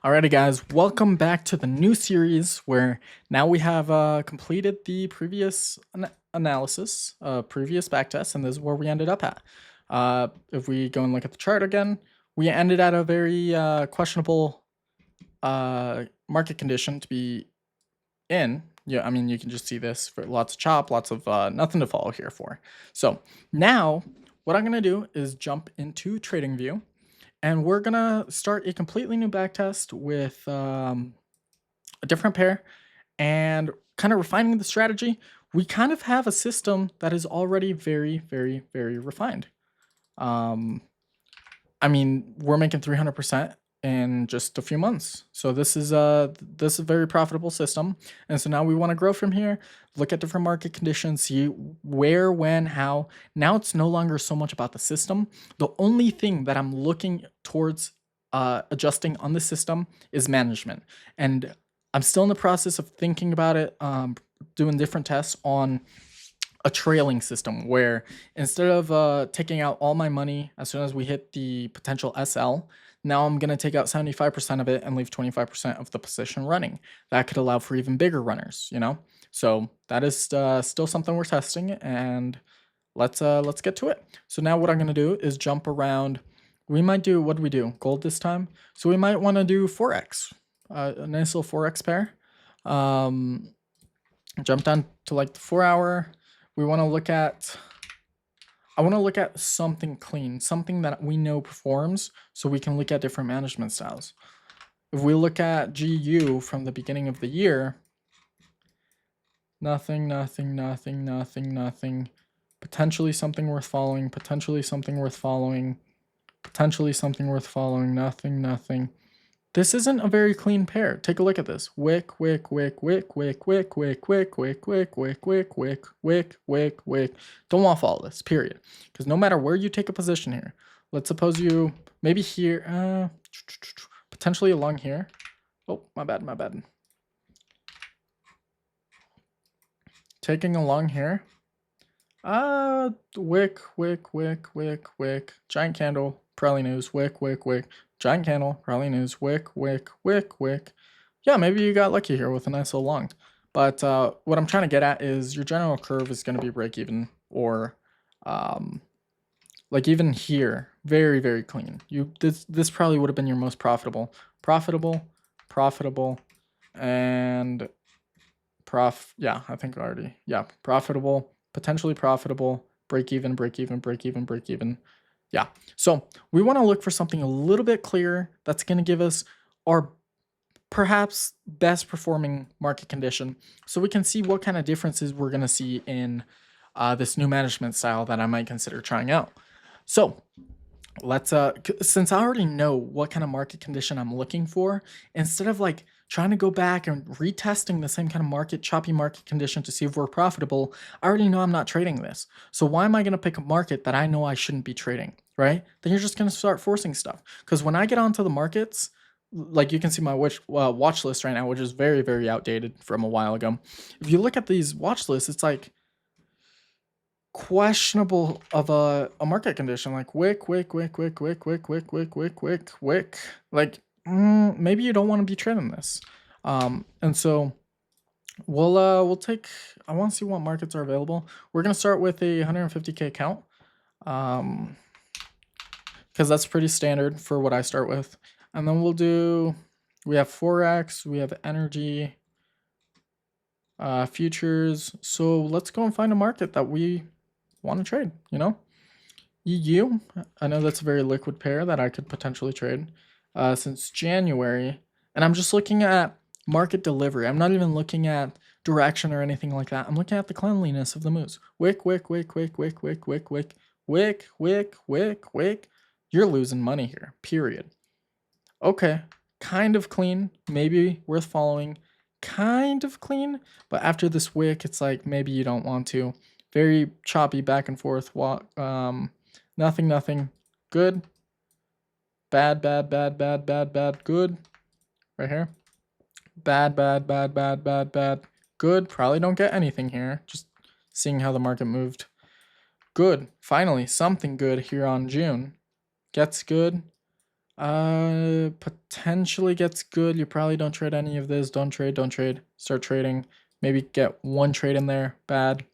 Alrighty, guys, welcome back to the new series where now we have completed the previous analysis, previous backtest, and this is where we ended up at. If we go and look at the chart again, we ended at a very questionable market condition to be in. Yeah, I mean, you can just see this for lots of chop, lots of nothing to follow here for. So now what I'm going to do is jump into TradingView. And we're gonna start a completely new backtest with a different pair and kind of refining the strategy. We kind of have a system that is already very, very, very refined. I mean, we're making 300% in just a few months. So this is a very profitable system. And so now we want to grow from here, look at different market conditions, see where, when, how. Now it's no longer so much about the system. The only thing that I'm looking towards adjusting on the system is management. And I'm still in the process of thinking about it, doing different tests on a trailing system where instead of taking out all my money as soon as we hit the potential SL, now I'm going to take out 75% of it and leave 25% of the position running. That could allow for even bigger runners, you know? So that is still something we're testing, and let's get to it. So now what I'm going to do is jump around. We might do, what do we do? Gold this time. So we might want to do Forex, a nice little Forex pair. Jump down to like the 4 hour. We want to look at, I want to look at something clean, something that we know performs, so we can look at different management styles. If we look at GU from the beginning of the year, nothing, nothing, nothing, nothing, nothing. Potentially something worth following, potentially something worth following, potentially something worth following, nothing, nothing. This isn't a very clean pair. Take a look at this. Wick, wick, wick, wick, wick, wick, wick, wick, wick, wick, wick, wick, wick, wick, wick, wick. Don't want to follow this, period. Because no matter where you take a position here, let's suppose you maybe here, potentially along here. Oh, my bad, my bad. Taking along here. Wick, wick, wick, wick, wick. Giant candle, Pirelli news, wick, wick, wick. Giant candle, Pirelli news, wick, wick, wick, wick. Yeah, maybe you got lucky here with a nice little long. But what I'm trying to get at is your general curve is going to be break even, or like even here, very, very clean. This probably would have been your most profitable, and yeah, I think already, yeah, profitable, potentially profitable, break even, break even, break even, break even. Yeah, so we want to look for something a little bit clearer that's going to give us our perhaps best performing market condition, so we can see what kind of differences we're going to see in this new management style that I might consider trying out. So let's since I already know what kind of market condition I'm looking for, instead of like trying to go back and retesting the same kind of choppy market condition to see if we're profitable, I already know I'm not trading this. So why am I going to pick a market that I know I shouldn't be trading, right? Then you're just going to start forcing stuff. Because when I get onto the markets, like you can see my watch list right now, which is very, very outdated from a while ago. If you look at these watch lists, it's like questionable of a market condition, like wick, wick, wick, wick, wick, wick, wick, wick, wick, wick, wick. Like maybe you don't want to be trading this. And so we'll take, I want to see what markets are available. We're gonna start with a 150K count. Because that's pretty standard for what I start with. And then we have Forex, we have energy, futures. So let's go and find a market that we want to trade, you know? EU, I know that's a very liquid pair that I could potentially trade since January. And I'm just looking at market delivery. I'm not even looking at direction or anything like that. I'm looking at the cleanliness of the moves. Wick, wick, wick, wick, wick, wick, wick, wick, wick, wick, wick, wick. You're losing money here, period. Okay, kind of clean, maybe worth following. Kind of clean, but after this wick, it's like maybe you don't want to. Very choppy back and forth. Nothing, nothing. Good. Bad, bad, bad, bad, bad, bad. Good. Right here. Bad, bad, bad, bad, bad, bad. Good. Probably don't get anything here. Just seeing how the market moved. Good. Finally, something good here on June. Gets good. Potentially gets good. You probably don't trade any of this. Don't trade, don't trade. Start trading. Maybe get one trade in there. Bad.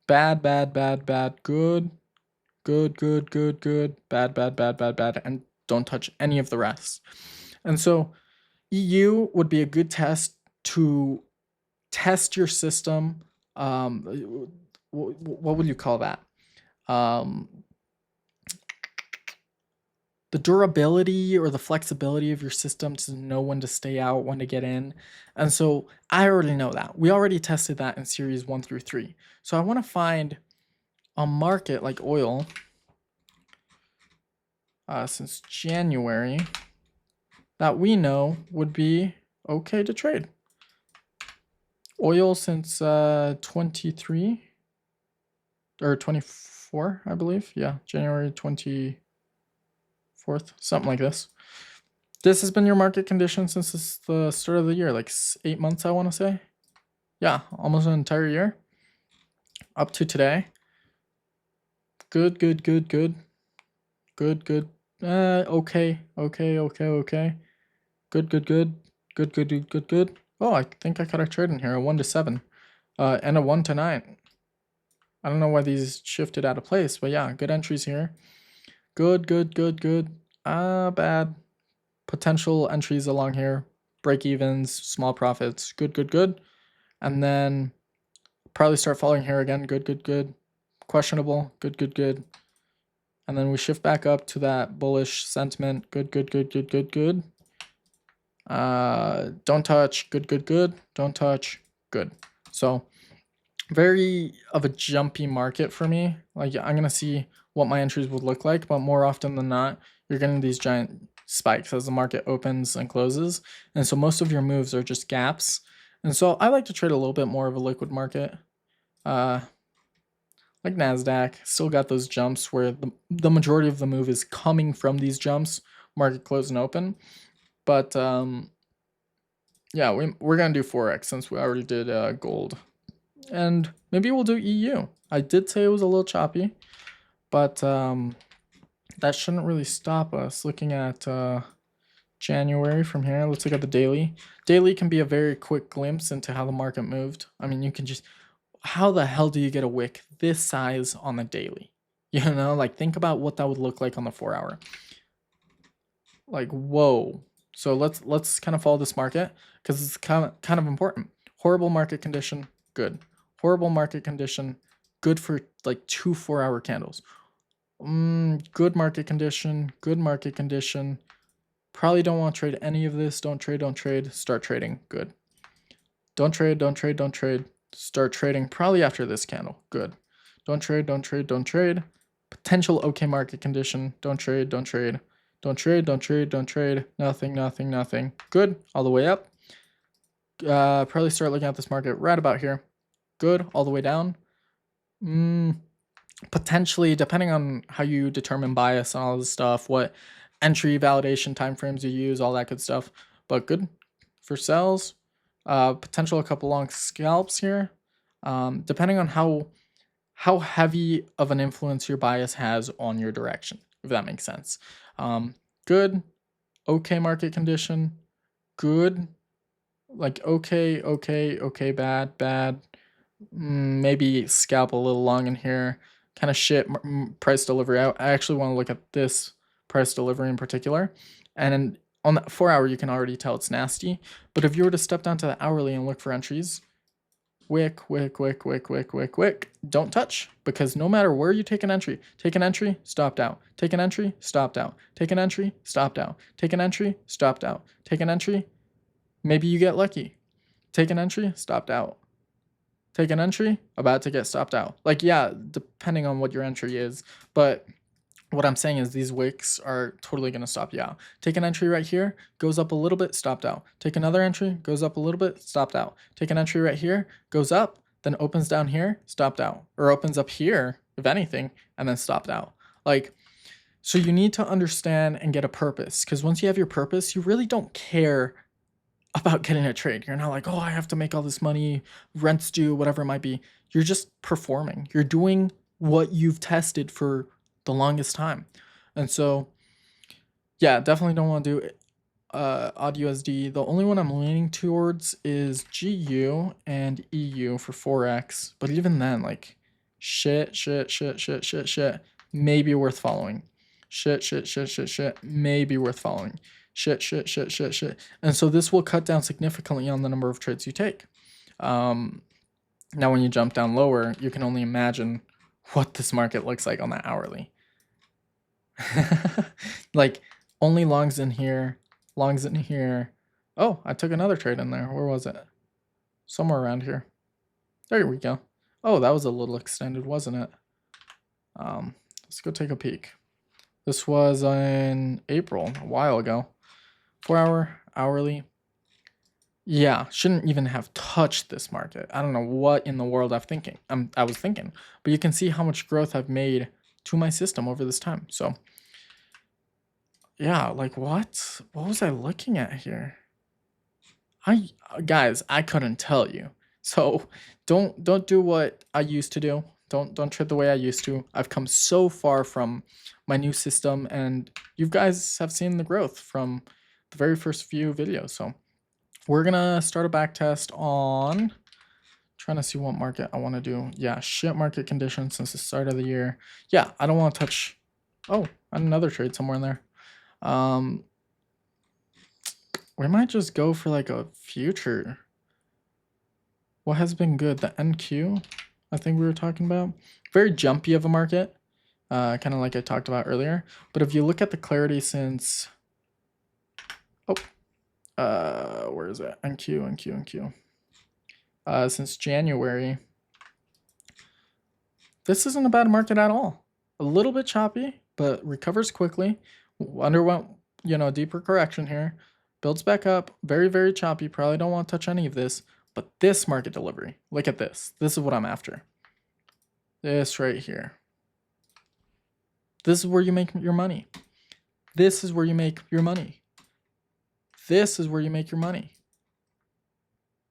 Bad, bad, bad, bad. Good. Good, good, good, good. Bad, bad, bad, bad, bad. And don't touch any of the rest. And so EU would be a good test to test your system. What would you call that? The durability or the flexibility of your system to know when to stay out, when to get in. And so I already know that. We already tested that in series 1 through 3. So I want to find a market like oil since January that we know would be okay to trade. Oil since 23 or 24, I believe. Yeah, January 24th, something like this. This has been your market condition since the start of the year, like 8 months, I want to say. Yeah, almost an entire year. Up to today. Good, good, good, good. Good, good. Okay, okay, okay, okay. Good, good, good. Good, good, good, good, good. Oh, I think I caught a trade in here, a 1 to 7. And a 1 to 9. I don't know why these shifted out of place, but yeah, good entries here. Good, good, good, good. Bad. Potential entries along here. Break evens, small profits. Good, good, good. And then probably start falling here again. Good, good, good. Questionable. Good, good, good. And then we shift back up to that bullish sentiment. Good, good, good, good, good, good. Don't touch. Good, good, good. Don't touch. Good. So very of a jumpy market for me. Like I'm gonna see what my entries would look like, but more often than not, you're getting these giant spikes as the market opens and closes. And so most of your moves are just gaps. And so I like to trade a little bit more of a liquid market. Like NASDAQ, still got those jumps where the majority of the move is coming from these jumps, market close and open. But yeah, we're gonna do Forex since we already did gold. And maybe we'll do EU. I did say it was a little choppy, but that shouldn't really stop us. Looking at January from here, let's look at the daily. Daily can be a very quick glimpse into how the market moved. I mean, you can just, how the hell do you get a wick this size on the daily? You know, like think about what that would look like on the 4 hour. Like, whoa. So let's kind of follow this market because it's kind of important. Horrible market condition, good. Horrible market condition, good for like 2 4-hour candles. Good market condition, good market condition. Probably don't want to trade any of this. Don't trade, don't trade. Start trading, good. Don't trade, don't trade, don't trade. Start trading probably after this candle, good. Don't trade, don't trade, don't trade. Potential okay market condition, don't trade, don't trade. Don't trade, don't trade, don't trade. Nothing, nothing, nothing. Good, all the way up. Probably start looking at this market right about here. Good, all the way down. Potentially, depending on how you determine bias and all this stuff, what entry validation timeframes you use, all that good stuff. But good for sells. Potential a couple long scalps here. Depending on how heavy of an influence your bias has on your direction, if that makes sense. Good, okay market condition, good, like okay, okay, okay, bad, bad. Maybe scalp a little long in here. Kind of shit price delivery. I actually want to look at this price delivery in particular. And on that 4 hour, you can already tell it's nasty. But if you were to step down to the hourly and look for entries, wick, wick, wick, wick, wick, wick, wick. Don't touch, because no matter where you take an entry, stopped out. Take an entry, stopped out. Take an entry, stopped out. Take an entry, stopped out. Take an entry, maybe you get lucky. Take an entry, stopped out. Take an entry, about to get stopped out. Like, yeah, depending on what your entry is, but what I'm saying is these wicks are totally going to stop you out. Take an entry right here, goes up a little bit, stopped out. Take another entry, goes up a little bit, stopped out. Take an entry right here, goes up, then opens down here, stopped out. Or opens up here, if anything, and then stopped out. Like, so you need to understand and get a purpose, because once you have your purpose, you really don't care about getting a trade. You're not like, oh, I have to make all this money, rent's due, whatever it might be. You're just performing. You're doing what you've tested for the longest time. And so Yeah, definitely don't want to do odd USD. The only one I'm leaning towards is GU and EU for Forex. But even then, like shit, maybe worth following. Shit, maybe worth following. Shit. And so this will cut down significantly on the number of trades you take. Now when you jump down lower, you can only imagine what this market looks like on the hourly. Like only longs in here, longs in here. Oh, I took another trade in there. Where was it? Somewhere around here. There we go. Oh, that was a little extended, wasn't it? Let's go take a peek. This was in April, a while ago. 4 hour, hourly. Yeah, shouldn't even have touched this market. I don't know what in the world I was thinking, but you can see how much growth I've made to my system over this time. So yeah, like what was I looking at here? Guys, I couldn't tell you. So don't do what I used to do. Don't trade the way I used to. I've come so far from my new system, and you guys have seen the growth from the very first few videos. So we're gonna start a back test on trying to see what market I want to do. Yeah, shit market conditions since the start of the year. Yeah, I don't want to touch. Oh, another trade somewhere in there. We might just go for like a future. What has been good? The NQ, I think we were talking about. Very jumpy of a market, kind of like I talked about earlier. But if you look at the clarity since, where is it? NQ. Since January, this isn't a bad market at all. A little bit choppy, but recovers quickly. Underwent, deeper correction here. Builds back up, very, very choppy. Probably don't want to touch any of this. But this market delivery, look at this. This is what I'm after. This right here. This is where you make your money. This is where you make your money. This is where you make your money.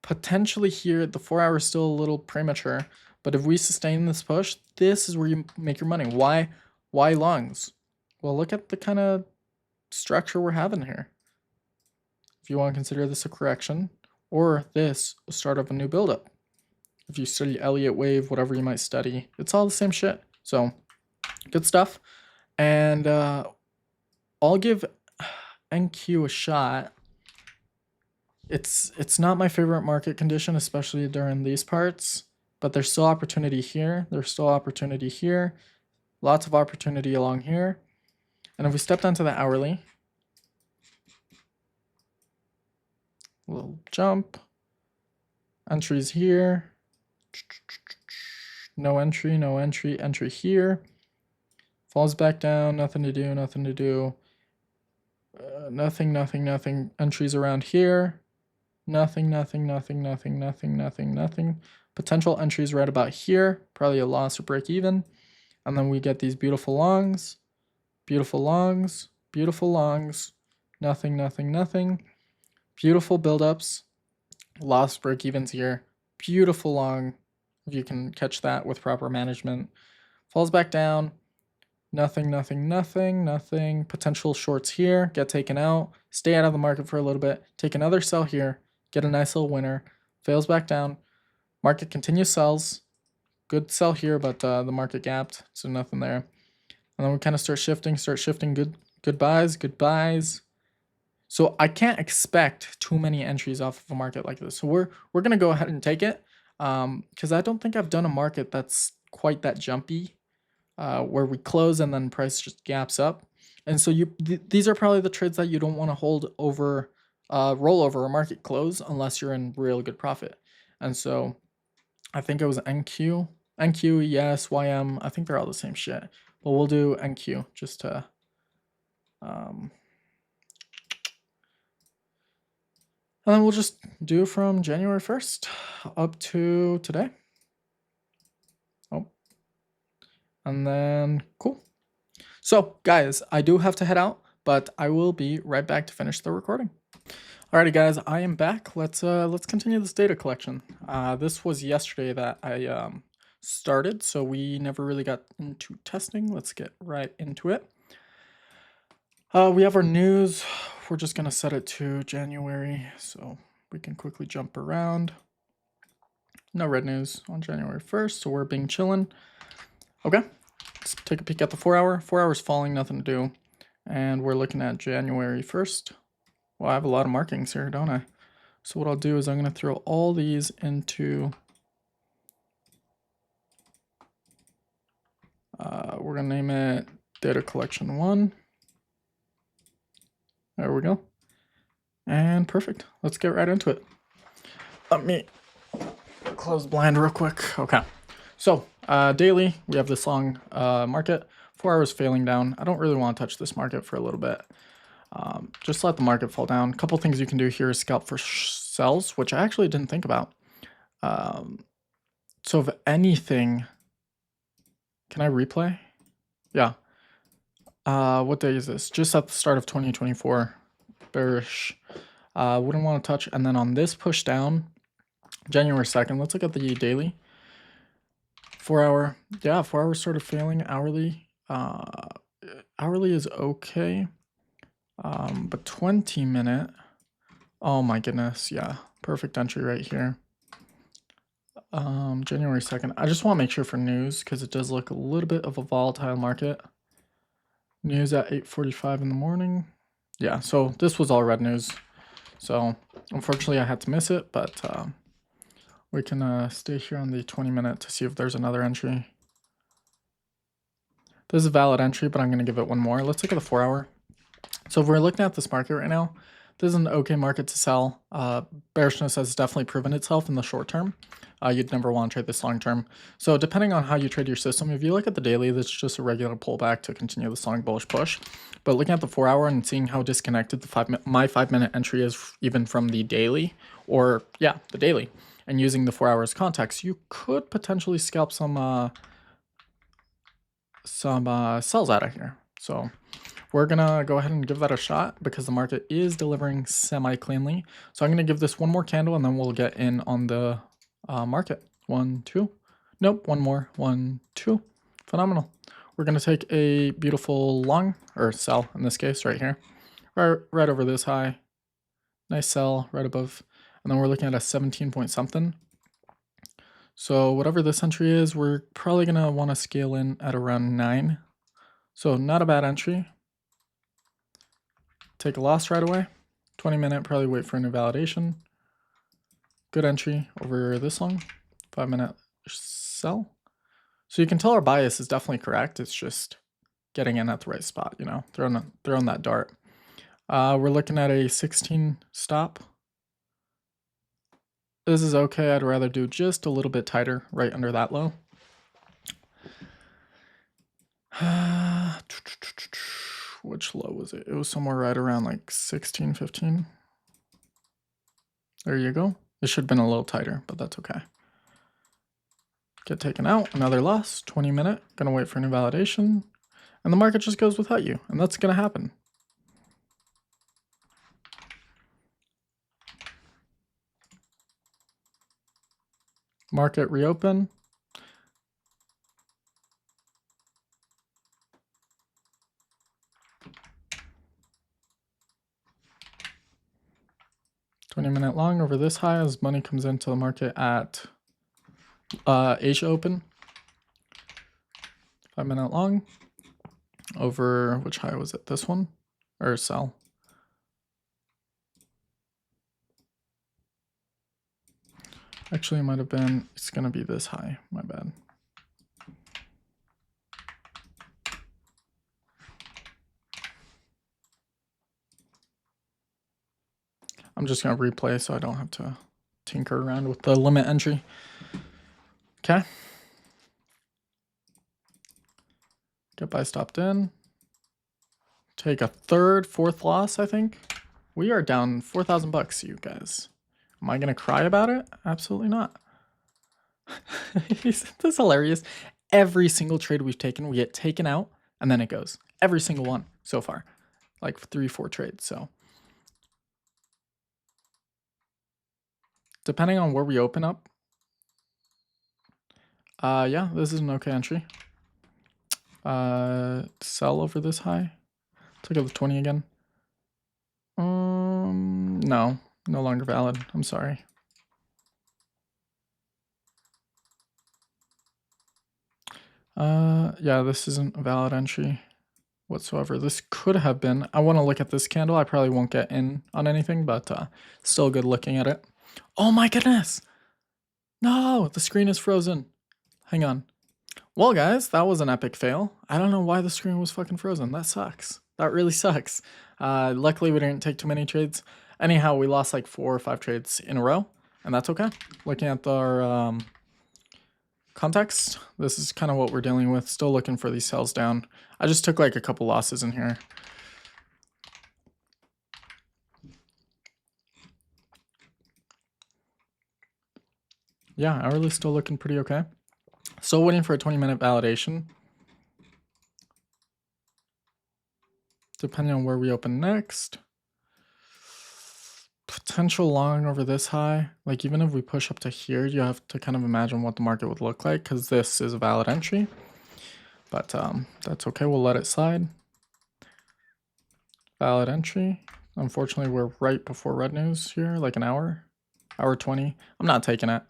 Potentially here, the 4 hour is still a little premature. But if we sustain this push, this is where you make your money. Why longs? Well, look at the kind of structure we're having here. If you want to consider this a correction, or this a start of a new buildup. If you study Elliott wave, whatever you might study, it's all the same shit. So good stuff. And I'll give NQ a shot. It's not my favorite market condition, especially during these parts, but there's still opportunity here. There's still opportunity here. Lots of opportunity along here. And if we step down to the hourly, little jump, entries here, no entry, entry here, falls back down, nothing to do, nothing, entries around here, nothing, potential entries right about here, probably a loss or break even, and then we get these beautiful longs, nothing, beautiful buildups, loss break evens here, beautiful long, if you can catch that with proper management, falls back down, nothing, potential shorts here, get taken out, stay out of the market for a little bit, take another sell here, get a nice little winner, fails back down, market continues sells, good sell here, but the market gapped, so nothing there. And then we kind of start shifting, good buys. So I can't expect too many entries off of a market like this. So we're gonna go ahead and take it, because I don't think I've done a market that's quite that jumpy, where we close and then price just gaps up. And so these are probably the trades that you don't want to hold over rollover or market close unless you're in real good profit. And so I think it was NQ, yes, YM. I think they're all the same shit. But we'll do NQ just to and then we'll just do from January 1st up to today. Oh, and then cool. So guys, I do have to head out, but I will be right back to finish the recording. Alrighty guys, I am back. Let's continue this data collection. This was yesterday that I started, so we never really got into testing. Let's get right into it. We have our news. We're just gonna set it to January, so we can quickly jump around. No red news on January 1st, so we're being chillin'. Okay, let's take a peek at the 4 hour. 4 hours falling, nothing to do. And we're looking at January 1st. Well, I have a lot of markings here, don't I? So what I'll do is I'm gonna throw all these into, we're gonna name it data collection 1. There we go. And perfect. Let's get right into it. Let me close blind real quick. Okay. So daily, we have this long market. 4 hours failing down. I don't really want to touch this market for a little bit. Just let the market fall down. A couple things you can do here is scalp for sells, which I actually didn't think about. So if anything, can I replay? Yeah. What day is this? Just at the start of 2024. Bearish. Wouldn't want to touch. And then on this push down, January 2nd, let's look at the daily. 4 hour. Yeah, 4 hours sort of failing. Hourly. Hourly is okay. But 20-minute. Oh my goodness. Yeah. Perfect entry right here. January 2nd. I just want to make sure for news because it does look a little bit of a volatile market. News at 8:45 in the morning. Yeah, so this was all red news. So unfortunately I had to miss it, but we can stay here on the 20-minute to see if there's another entry. This is a valid entry, but I'm going to give it one more. Let's look at the 4 hour. So if we're looking at this market right now, this is an okay market to sell. Bearishness has definitely proven itself in the short term. You'd never want to trade this long term. So depending on how you trade your system, if you look at the daily, that's just a regular pullback to continue this long bullish push. But looking at the 4 hour and seeing how disconnected the my 5-minute entry is even from the daily, or yeah, the daily, and using the 4 hours context, you could potentially scalp some sells out of here. So we're gonna go ahead and give that a shot because the market is delivering semi-cleanly. So I'm gonna give this one more candle and then we'll get in on the market. 1, 2. Nope, one more. 1, 2. Phenomenal. We're gonna take a beautiful long, or sell in this case, right here. Right over this high. Nice sell right above. And then we're looking at a 17 point something. So whatever this entry is, we're probably gonna want to scale in at around 9. So not a bad entry. Take a loss right away. 20-minute, probably wait for a new validation. Good entry over this long. 5-minute sell. So you can tell our bias is definitely correct. It's just getting in at the right spot, you know, throwing that dart. We're looking at a 16 stop. This is okay. I'd rather do just a little bit tighter right under that low. Which low was it? It was somewhere right around like 16, 15. There you go. It should have been a little tighter, but that's okay. Get taken out. Another loss. 20-minute. Gonna wait for new validation. And the market just goes without you. And that's gonna happen. Market reopen. $20-minute long over this high as money comes into the market at Asia open. 5-minute long over, which high was it? This one or sell? Actually, it might have been, it's gonna be this high, my bad. I'm just gonna replay so I don't have to tinker around with the limit entry. Okay. Get buy stopped in. Take a third, fourth loss, I think. We are down 4,000 bucks, you guys. Am I gonna cry about it? Absolutely not. Isn't this hilarious? Every single trade we've taken, we get taken out and then it goes. Every single one so far. Like 3-4 trades, so. Depending on where we open up. Yeah, this is an okay entry. Sell over this high. Look at the 20 again. No, no longer valid. I'm sorry. Yeah, this isn't a valid entry whatsoever. This could have been. I want to look at this candle. I probably won't get in on anything, but still good looking at it. Oh my goodness. No, the screen is frozen. Hang on. Well, guys, that was an epic fail. I don't know why the screen was fucking frozen. That sucks. That really sucks. Luckily, we didn't take too many trades. Anyhow, we lost like 4 or 5 trades in a row, and that's okay. Looking at our context, this is kind of what we're dealing with. Still looking for these sells down. I just took like a couple losses in here. Yeah, hourly still looking pretty okay. Still waiting for a 20-minute validation. Depending on where we open next. Potential long over this high. Like even if we push up to here, you have to kind of imagine what the market would look like because this is a valid entry. But that's okay. We'll let it slide. Valid entry. Unfortunately, we're right before red news here, like an hour. Hour 20. I'm not taking it.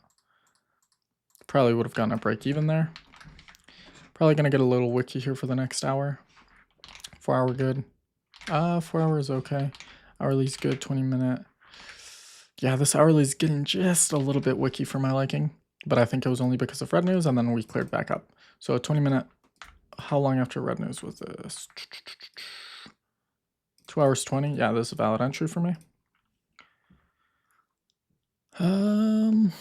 Probably would have gotten a break even there. Probably going to get a little wiki here for the next hour. 4 hour good. 4 hours okay. Hourly's good. 20-minute. Yeah, this hourly's getting just a little bit wiki for my liking. But I think it was only because of red news and then we cleared back up. So 20-minute. How long after red news was this? 2 hours 20. Yeah, this is a valid entry for me. And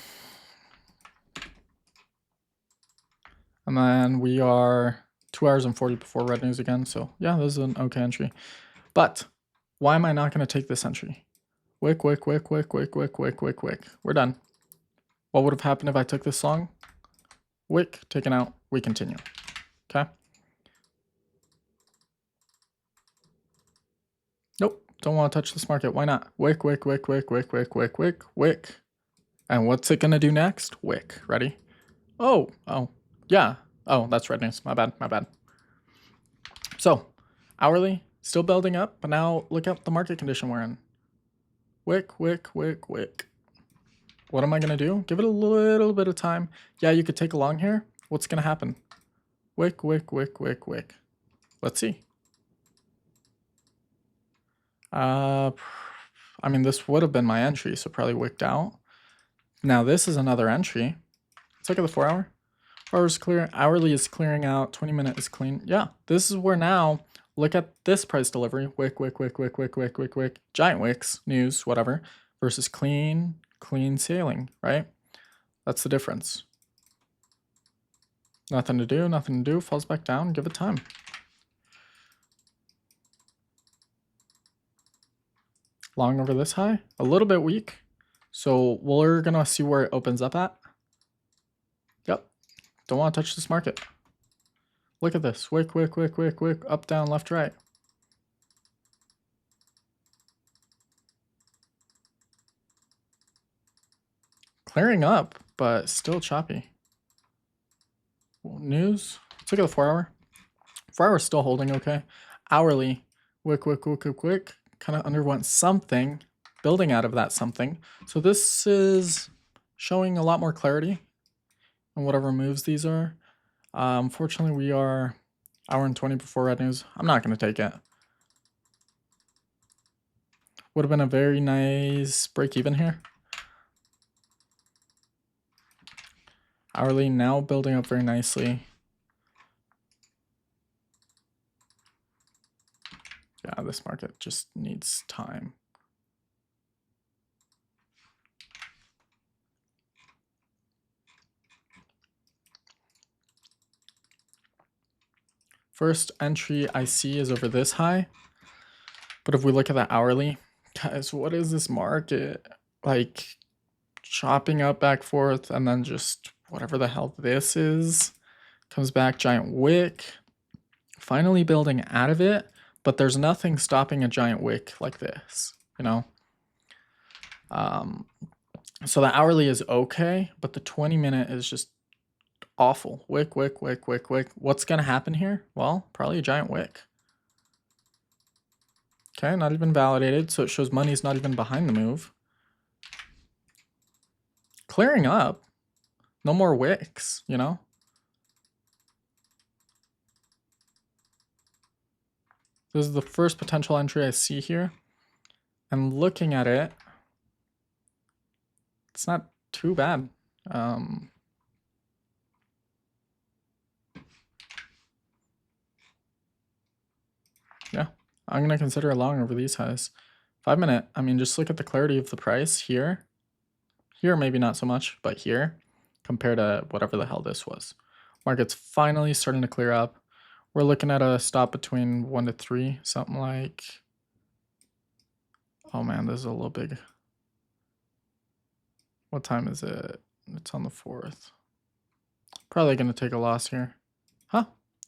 then we are 2 hours and 40 before red news again. So yeah, this is an okay entry. But why am I not going to take this entry? Wick. We're done. What would have happened if I took this long? Wick, taken out. We continue. Okay. Nope. Don't want to touch this market. Why not? Wick. And what's it going to do next? Wick. Ready? Oh. Yeah. Oh, that's red news. My bad. So, hourly, still building up, but now look at the market condition we're in. Wick. What am I going to do? Give it a little bit of time. Yeah, you could take a long here. What's going to happen? Wick. Let's see. I mean, this would have been my entry, so probably wicked out. Now, this is another entry. Let's look at the 4 hour. 4 hours clear. Hourly is clearing out. 20-minute is clean. Yeah, this is where now, look at this price delivery. Wick. Giant wicks, news, whatever, versus clean sailing, right? That's the difference. Nothing to do, falls back down, give it time. Long over this high, a little bit weak. So we're gonna see where it opens up at. Yep, don't want to touch this market. Look at this, wick, up, down, left, right. Clearing up, but still choppy. News, let's look at the 4 hour. 4 hour is still holding okay. Hourly, wick, kind of underwent something, building out of that something. So this is showing a lot more clarity on whatever moves these are. Unfortunately, we are hour and 20 before red news. I'm not going to take it. Would have been a very nice break even here. Hourly now building up very nicely. Yeah, this market just needs time. First entry I see is over this high. But if we look at the hourly, guys, what is this market? Like chopping up back forth and then just whatever the hell this is. Comes back, giant wick. Finally building out of it. But there's nothing stopping a giant wick like this, you know? So the hourly is okay, but the 20-minute is just awful. Wick. What's going to happen here? Well, probably a giant wick. Okay, not even validated, so it shows money's not even behind the move. Clearing up. No more wicks, you know? This is the first potential entry I see here. And looking at it, it's not too bad. Yeah, I'm going to consider a long over these highs. 5 minute, I mean, just look at the clarity of the price here. Here, maybe not so much, but here, compared to whatever the hell this was. Market's finally starting to clear up. We're looking at a stop between 1 to 3, something like... Oh man, this is a little big. What time is it? It's on the 4th. Probably going to take a loss here. Huh?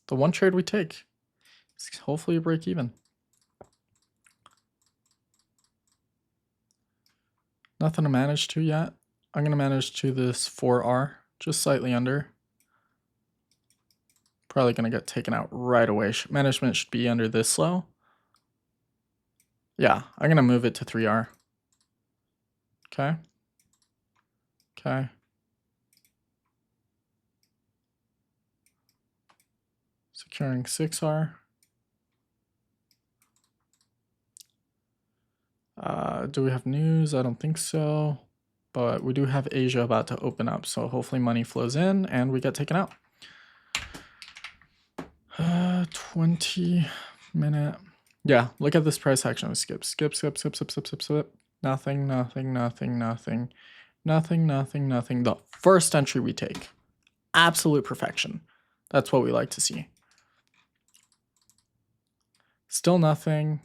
The one trade we take. It's hopefully a break even. Nothing to manage to yet. I'm going to manage to this 4R, just slightly under. Probably going to get taken out right away. Management should be under this low. Yeah, I'm going to move it to 3R. Okay. Okay. Securing 6R. Do we have news? I don't think so. But we do have Asia about to open up, so hopefully money flows in and we get taken out. 20 minute. Yeah, look at this price action. Skip. Nothing. The first entry we take. Absolute perfection. That's what we like to see. Still nothing.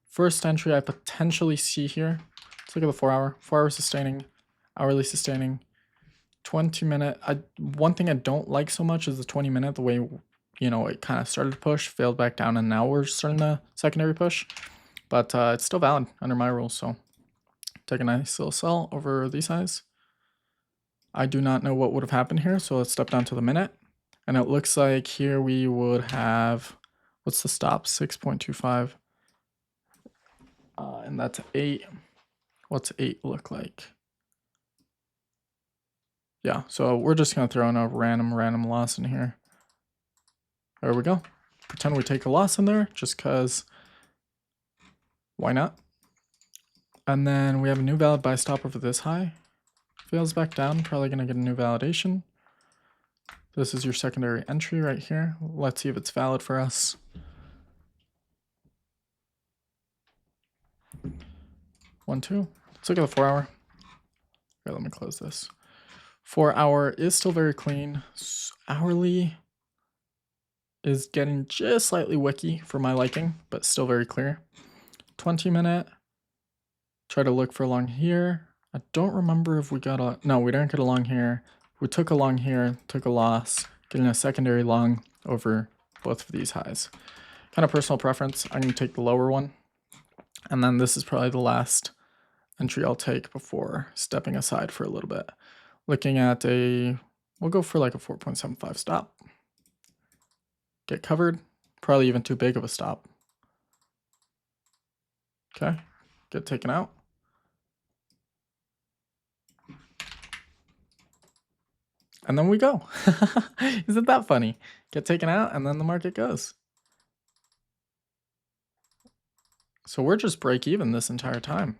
First entry I potentially see here. Let's look at the 4 hour. 4 hour sustaining, hourly sustaining. 20 minute. One thing I don't like so much is the 20 minute, the way, you know, it kind of started to push, failed back down, and now we're starting the secondary push. But it's still valid under my rules, so take a nice little sell over these highs. I do not know what would have happened here, so let's step down to the minute. And it looks like here we would have, what's the stop? 6.25. And that's 8. What's 8 look like? Yeah, so we're just going to throw in a random loss in here. There we go. Pretend we take a loss in there just because why not? And then we have a new valid buy stop over this high. Fails back down, probably going to get a new validation. This is your secondary entry right here. Let's see if it's valid for us. 1, 2. Let's look at the 4 hour. Okay, let me close this. 4 hour is still very clean. Hourly is getting just slightly wicky for my liking, but still very clear. 20 minute. Try to look for a long here. I don't remember if we got a... No, we didn't get a long here. We took a long here, took a loss, getting a secondary long over both of these highs. Kind of personal preference. I'm going to take the lower one. And then this is probably the last entry I'll take before stepping aside for a little bit. Looking at a... We'll go for like a 4.75 stop. Get covered. Probably even too big of a stop. Okay. Get taken out. And then we go. Isn't that funny? Get taken out and then the market goes. So we're just break even this entire time.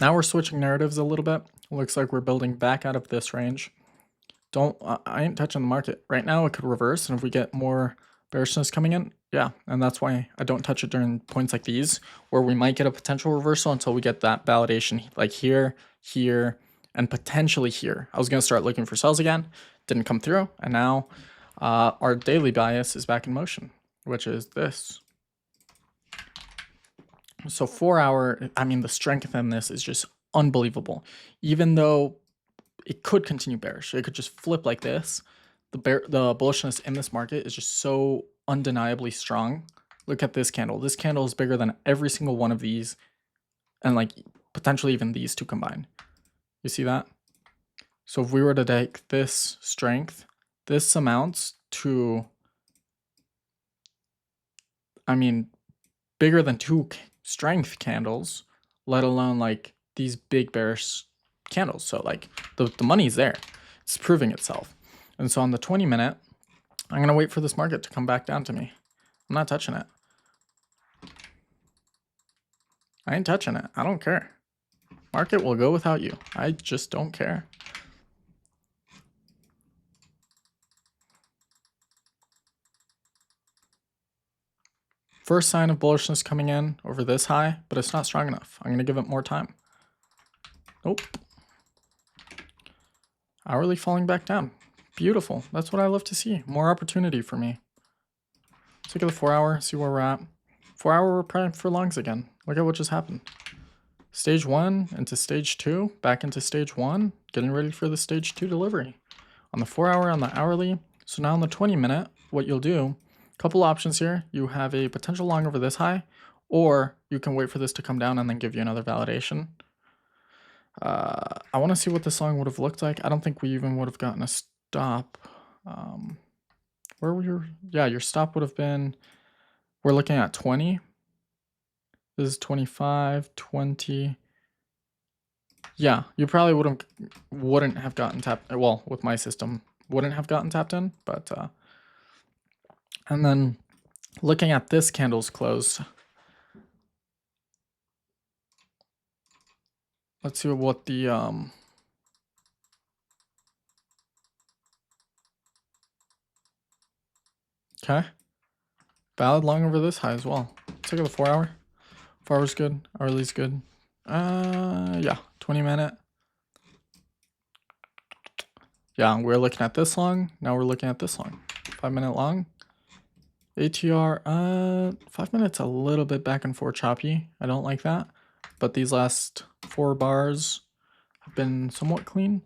Now we're switching narratives a little bit. Looks like we're building back out of this range. I ain't touching the market. Right now it could reverse, and if we get more bearishness coming in, yeah, and that's why I don't touch it during points like these, where we might get a potential reversal until we get that validation, like here, here, and potentially here. I was going to start looking for sells again, didn't come through, and now our daily bias is back in motion, which is this. So 4 hour, I mean, the strength in this is just unbelievable. Even though it could continue bearish, it could just flip like this. The bullishness in this market is just so undeniably strong. Look at this candle. This candle is bigger than every single one of these, and like potentially even these two combined. You see that? So if we were to take this strength, this amounts to, I mean, bigger than two strength candles, let alone like these big bearish candles. So like the money's there. It's proving itself. And so on the 20-minute, I'm going to wait for this market to come back down to me. I'm not touching it. I ain't touching it. I don't care. Market will go without you. I just don't care. First sign of bullishness coming in over this high, but it's not strong enough. I'm going to give it more time. Nope. Hourly falling back down. Beautiful. That's what I love to see. More opportunity for me. Let's look at the 4-hour, see where we're at. 4-hour, we're primed for longs again. Look at what just happened. Stage 1 into stage 2, back into stage 1, getting ready for the stage 2 delivery. On the 4-hour, on the hourly. So now on the 20-minute, what you'll do, a couple options here. You have a potential long over this high, or you can wait for this to come down and then give you another validation. I want to see what this long would have looked like. I don't think we even would have gotten a stop. Where were your, yeah, your stop would have been, we're looking at 20. This is 25, 20. Yeah, you probably wouldn't have gotten tapped, well, with my system, wouldn't have gotten tapped in, but, and then looking at this candle's close, let's see what the, okay, valid long over this high as well. Let's look at the 4-hour. 4-hour's good, hourly's good. Yeah, 20-minute. Yeah, we're looking at this long. Now we're looking at this long. 5-minute long. ATR, 5 minutes a little bit back and forth choppy. I don't like that. But these last 4 bars have been somewhat clean.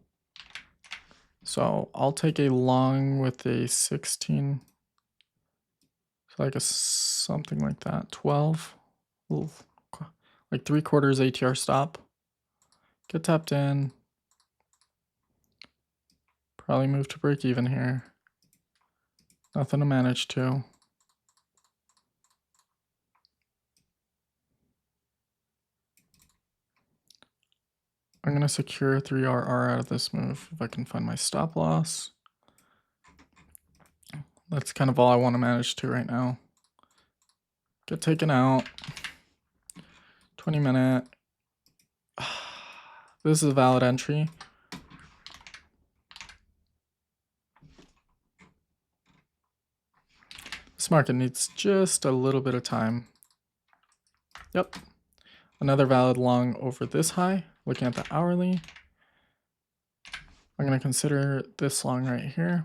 So I'll take a long with a 16. So like a something like that. 12. Like 3/4 ATR stop. Get tapped in. Probably move to break even here. Nothing to manage to. I'm going to secure 3RR out of this move if I can find my stop loss. That's kind of all I want to manage to right now. Get taken out. 20-minute. This is a valid entry. This market needs just a little bit of time. Yep. Another valid long over this high. Looking at the hourly. I'm going to consider this long right here.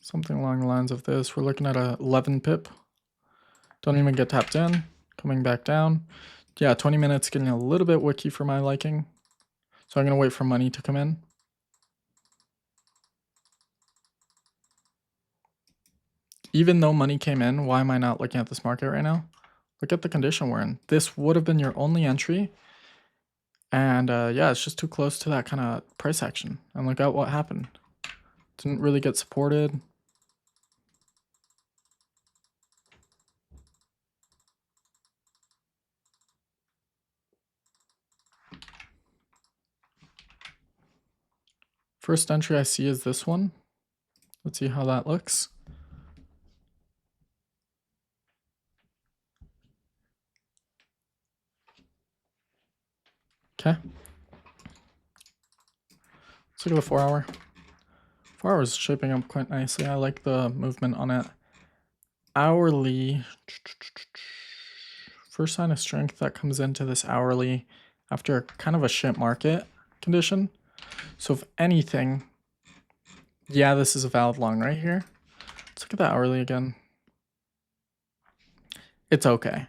Something along the lines of this. We're looking at a 11 pip. Don't even get tapped in. Coming back down. Yeah, 20 minutes getting a little bit wicky for my liking. So I'm going to wait for money to come in. Even though money came in, why am I not looking at this market right now? Look at the condition we're in. This would have been your only entry. And yeah, it's just too close to that kind of price action. And look at what happened. Didn't really get supported. First entry I see is this one. Let's see how that looks. Okay. Let's look at the 4-hour. 4-hour is shaping up quite nicely. I like the movement on it. Hourly. First sign of strength that comes into this hourly after kind of a shit market condition. So if anything, yeah, this is a valid long right here. Let's look at the hourly again. It's okay.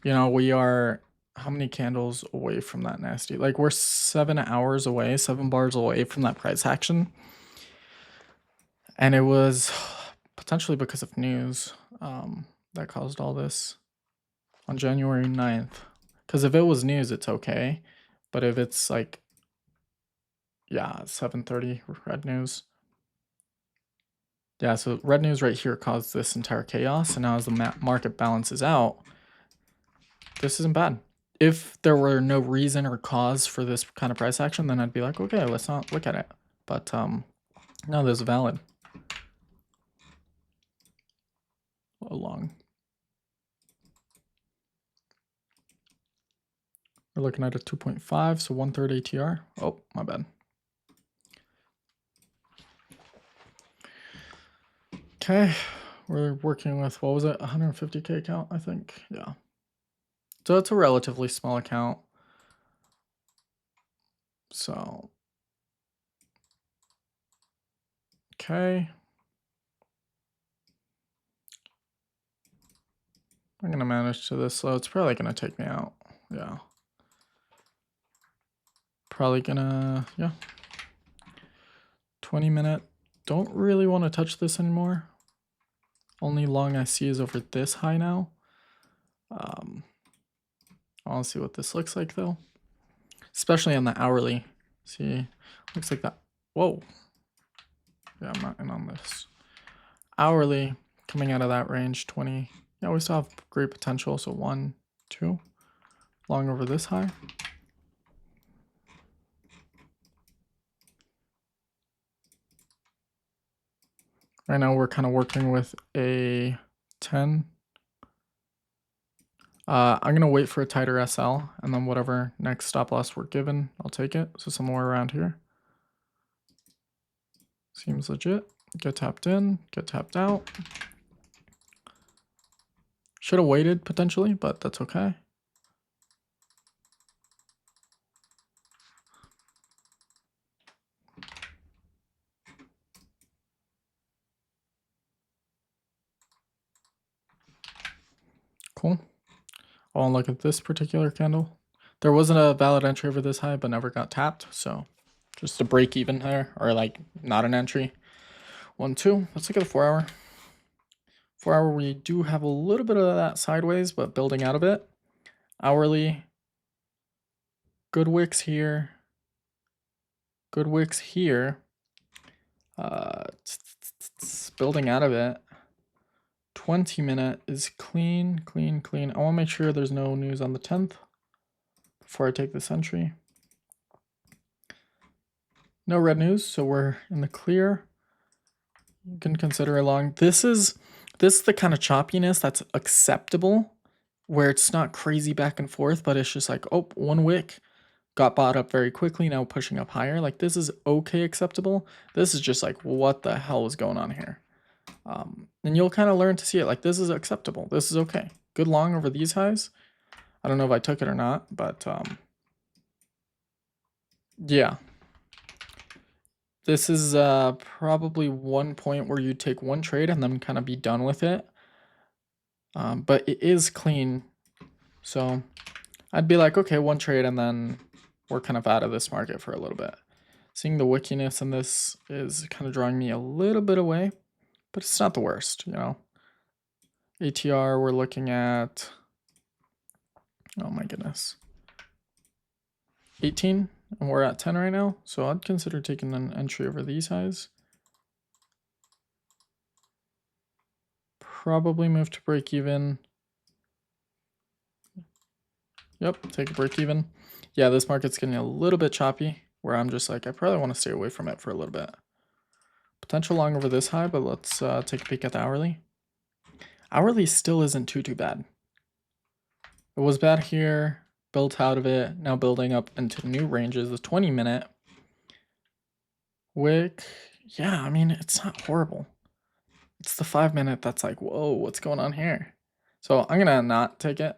You know, we are how many candles away from that nasty? Like we're 7 hours away, 7 bars away from that price action. And it was potentially because of news that caused all this on January 9th. Because if it was news, it's okay. But if it's like, yeah, 7:30 red news. Yeah, so red news right here caused this entire chaos. And now as the market balances out, this isn't bad. If there were no reason or cause for this kind of price action, then I'd be like, okay, let's not look at it. But no, this is valid. Long. We're looking at a 2.5, so 1/3 ATR. Oh, my bad. Okay, we're working with, what was it, 150K account, I think. Yeah. So it's a relatively small account. So, okay. I'm going to manage to this, so it's probably going to take me out. Yeah. Probably going to, yeah. 20-minute. Don't really want to touch this anymore. Only long I see is over this high now. I want to see what this looks like though. Especially on the hourly. See, looks like that. Whoa. Yeah, I'm not in on this. Hourly, coming out of that range, 20. Yeah, we still have great potential. So 1, 2. Long over this high. Right now we're kind of working with a 10. I'm going to wait for a tighter SL, and then whatever next stop loss we're given, I'll take it. So somewhere around here. Seems legit. Get tapped in, get tapped out. Should have waited potentially, but that's okay. Cool. I want to look at this particular candle. There wasn't a valid entry over this high, but never got tapped. So just a break even there, or like not an entry. 1, 2. Let's look at the 4 hour. 4 hour, we do have a little bit of that sideways, but building out of it. Hourly, good wicks here. Good wicks here. Building out of it. 20-minute is clean, clean, clean. I want to make sure there's no news on the 10th before I take this entry. No red news, so we're in the clear. You can consider a long. This is the kind of choppiness that's acceptable, where it's not crazy back and forth, but it's just like, oh, one wick got bought up very quickly, now pushing up higher. Like, this is okay acceptable. This is just like, what the hell is going on here? And you'll kind of learn to see it. Like, this is acceptable. This is okay. Good long over these highs. I don't know if I took it or not, but yeah. This is probably one point where you take one trade and then kind of be done with it. But it is clean. So I'd be like, okay, one trade and then we're kind of out of this market for a little bit. Seeing the wickiness in this is kind of drawing me a little bit away, but it's not the worst, you know. ATR, we're looking at, oh my goodness, 18, and we're at 10 right now. So I'd consider taking an entry over these highs. Probably move to break even. Yep, take a break even. Yeah, this market's getting a little bit choppy, where I'm just like, I probably want to stay away from it for a little bit. Potential long over this high, but let's take a peek at the hourly. Hourly still isn't too bad. It was bad here, built out of it, now building up into new ranges. The 20-minute wick, yeah, I mean, it's not horrible. It's the 5-minute that's like, whoa, what's going on here? So I'm gonna not take it.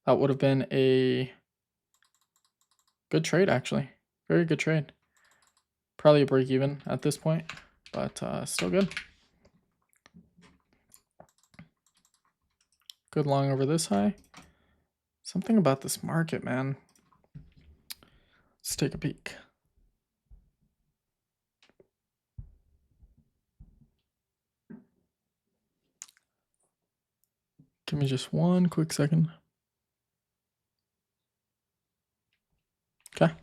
That would have been a good trade, actually. Very good trade. Probably a break even at this point, but still good. Good long over this high. Something about this market, man. Let's take a peek. Give me just one quick second. Okay.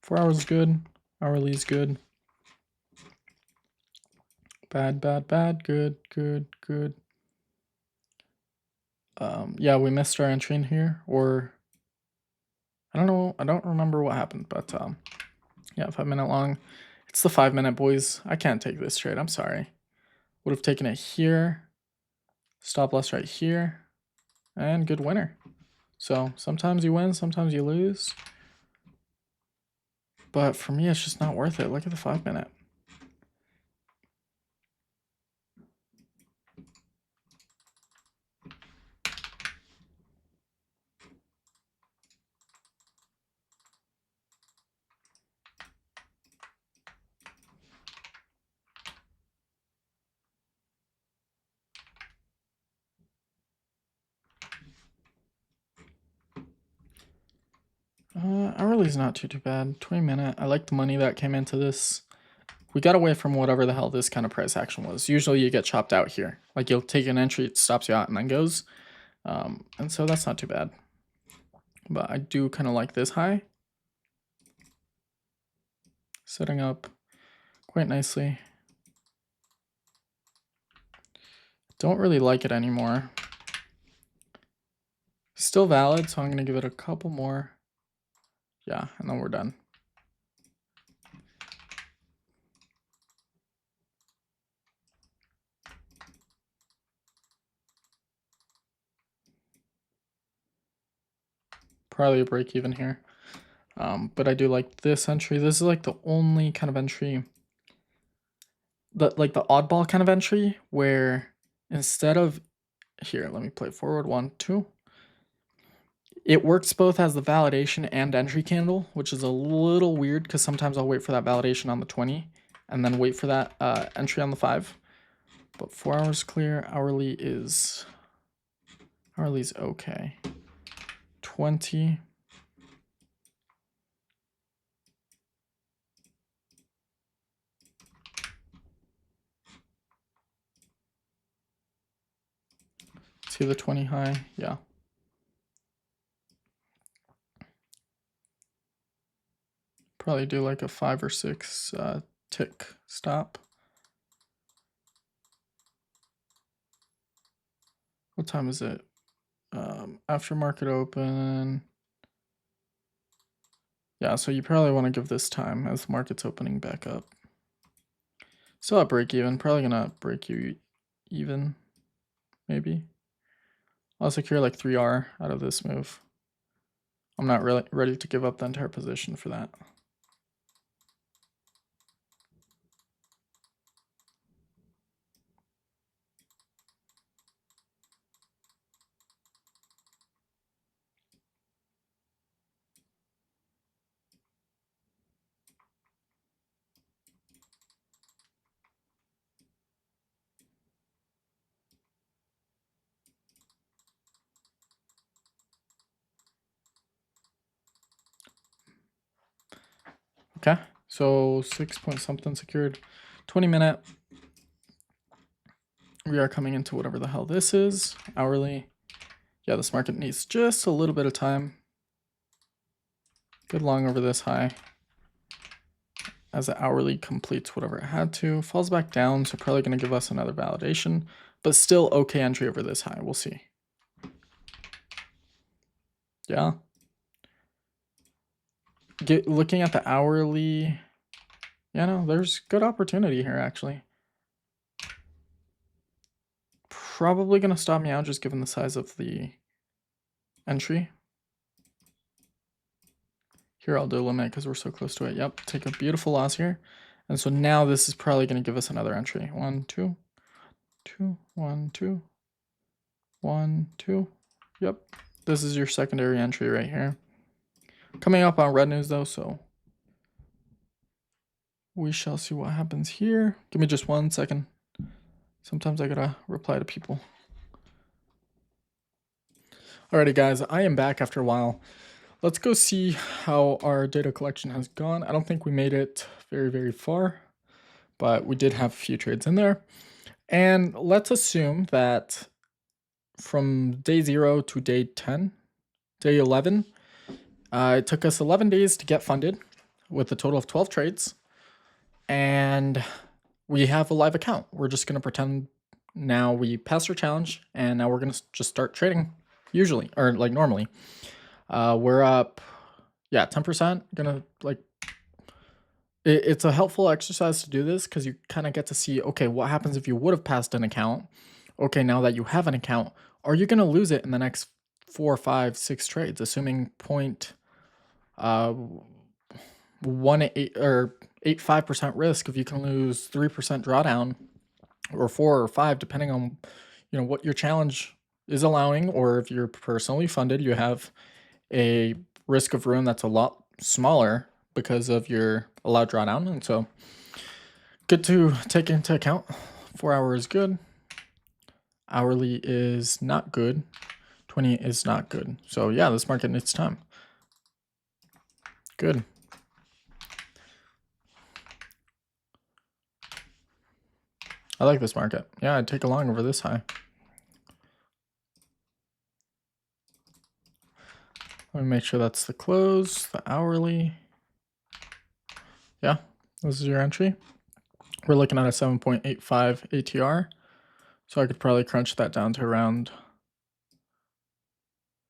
Four hours is good. Hourly is good. Bad, bad, bad. Good, good, good. Yeah, we missed our entry in here, or I don't know. I don't remember what happened, but yeah, 5 minute long. It's the 5 minute, boys. I can't take this trade. I'm sorry. Would have taken it here. Stop loss right here, and good winner. So sometimes you win, sometimes you lose. But for me, it's just not worth it. Look at the 5 minute. Hourly's not too bad. 20 minute. I like the money that came into this. We got away from whatever the hell this kind of price action was. Usually you get chopped out here. Like you'll take an entry, it stops you out and then goes. And so that's not too bad. But I do kind of like this high. Setting up quite nicely. Don't really like it anymore. Still valid, so I'm going to give it a couple more. Yeah, and then we're done. Probably a break even here. But I do like this entry. This is like the only kind of entry, like the oddball kind of entry where instead of here, let me play forward 1, 2. It works both as the validation and entry candle, which is a little weird because sometimes I'll wait for that validation on the 20 and then wait for that entry on the 5. But 4 hours clear, hourly's okay. 20. See the 20 high, yeah. Probably do like a 5 or 6 tick stop. What time is it? After market open. Yeah, so you probably want to give this time as the market's opening back up. Still at break even, probably gonna break you even, maybe. I'll secure like 3R out of this move. I'm not really ready to give up the entire position for that. Okay, so 6 point something secured. 20 minute. We are coming into whatever the hell this is. Hourly. Yeah, this market needs just a little bit of time. Good long over this high. As the hourly completes whatever it had to. Falls back down, so probably going to give us another validation. But still okay entry over this high. We'll see. Yeah. Looking at the hourly. Yeah, no, there's good opportunity here, actually. Probably going to stop me out just given the size of the entry. Here, I'll do a limit because we're so close to it. Yep, take a beautiful loss here. And so now this is probably going to give us another entry. 1, 2, 2, 1, 2, 1, 2. Yep, this is your secondary entry right here. Coming up on red news though, so we shall see what happens here. Give me just 1 second. Sometimes I gotta reply to people. Alrighty guys, I am back after a while. Let's go see how our data collection has gone. I don't think we made it very, very far. but we did have a few trades in there. And let's assume that from day 0 to day 10, day 11, it took us 11 days to get funded with a total of 12 trades. And we have a live account. We're just going to pretend now we passed our challenge, and now we're going to just start trading usually, or like normally. We're up, yeah, 10%. Gonna like, it's a helpful exercise to do this because you kind of get to see, okay, what happens if you would have passed an account? Okay, now that you have an account, are you going to lose it in the next 4, 5, 6 trades, assuming 0.18 or 85% risk if you can lose 3% drawdown, or 4 or 5, depending on what your challenge is allowing, or if you're personally funded, you have a risk of ruin that's a lot smaller because of your allowed drawdown. And so good to take into account. 4 hour is good, hourly is not good, 20 is not good. So yeah, this market needs time. Good. I like this market. Yeah, I'd take a long over this high. Let me make sure that's the close, the hourly. Yeah, this is your entry. We're looking at a 7.85 ATR. So I could probably crunch that down to around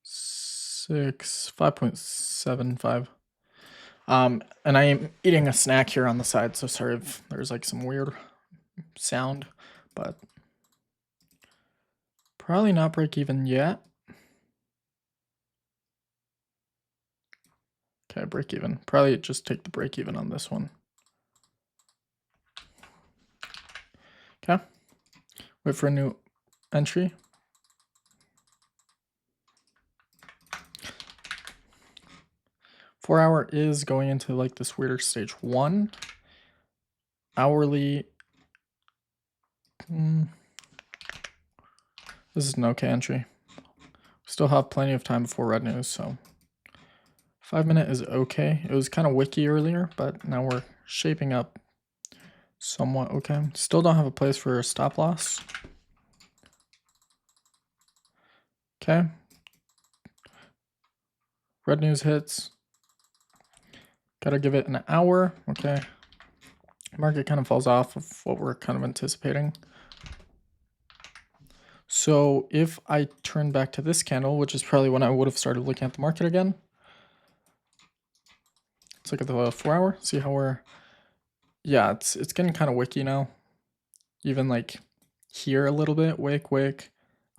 5.75. And I am eating a snack here on the side, so sorry if there's like some weird sound, but probably not break even yet. Okay, break even. Probably just take the break even on this one. Okay. Wait for a new entry. Four hour is going into like this weirder stage 1. Hourly. This is an okay entry. Still have plenty of time before red news, so 5 minute is okay. It was kind of wicky earlier, but now we're shaping up somewhat okay. Still don't have a place for a stop loss. Okay. Red news hits. Gotta give it an hour. Okay. Market kind of falls off of what we're kind of anticipating. So if I turn back to this candle, which is probably when I would have started looking at the market again. Let's look at the 4 hour, see how we're, yeah, it's getting kind of wicky now. Even like here a little bit, wick,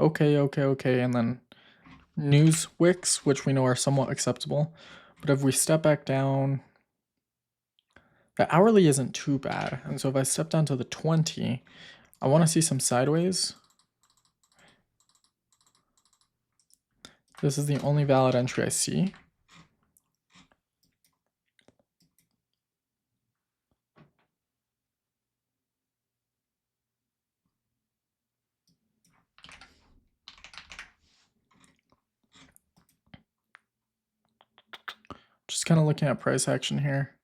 okay, and then news wicks, which we know are somewhat acceptable. But if we step back down, the hourly isn't too bad. And so if I step down to the 20, I want to see some sideways. This is the only valid entry I see. Just kind of looking at price action here.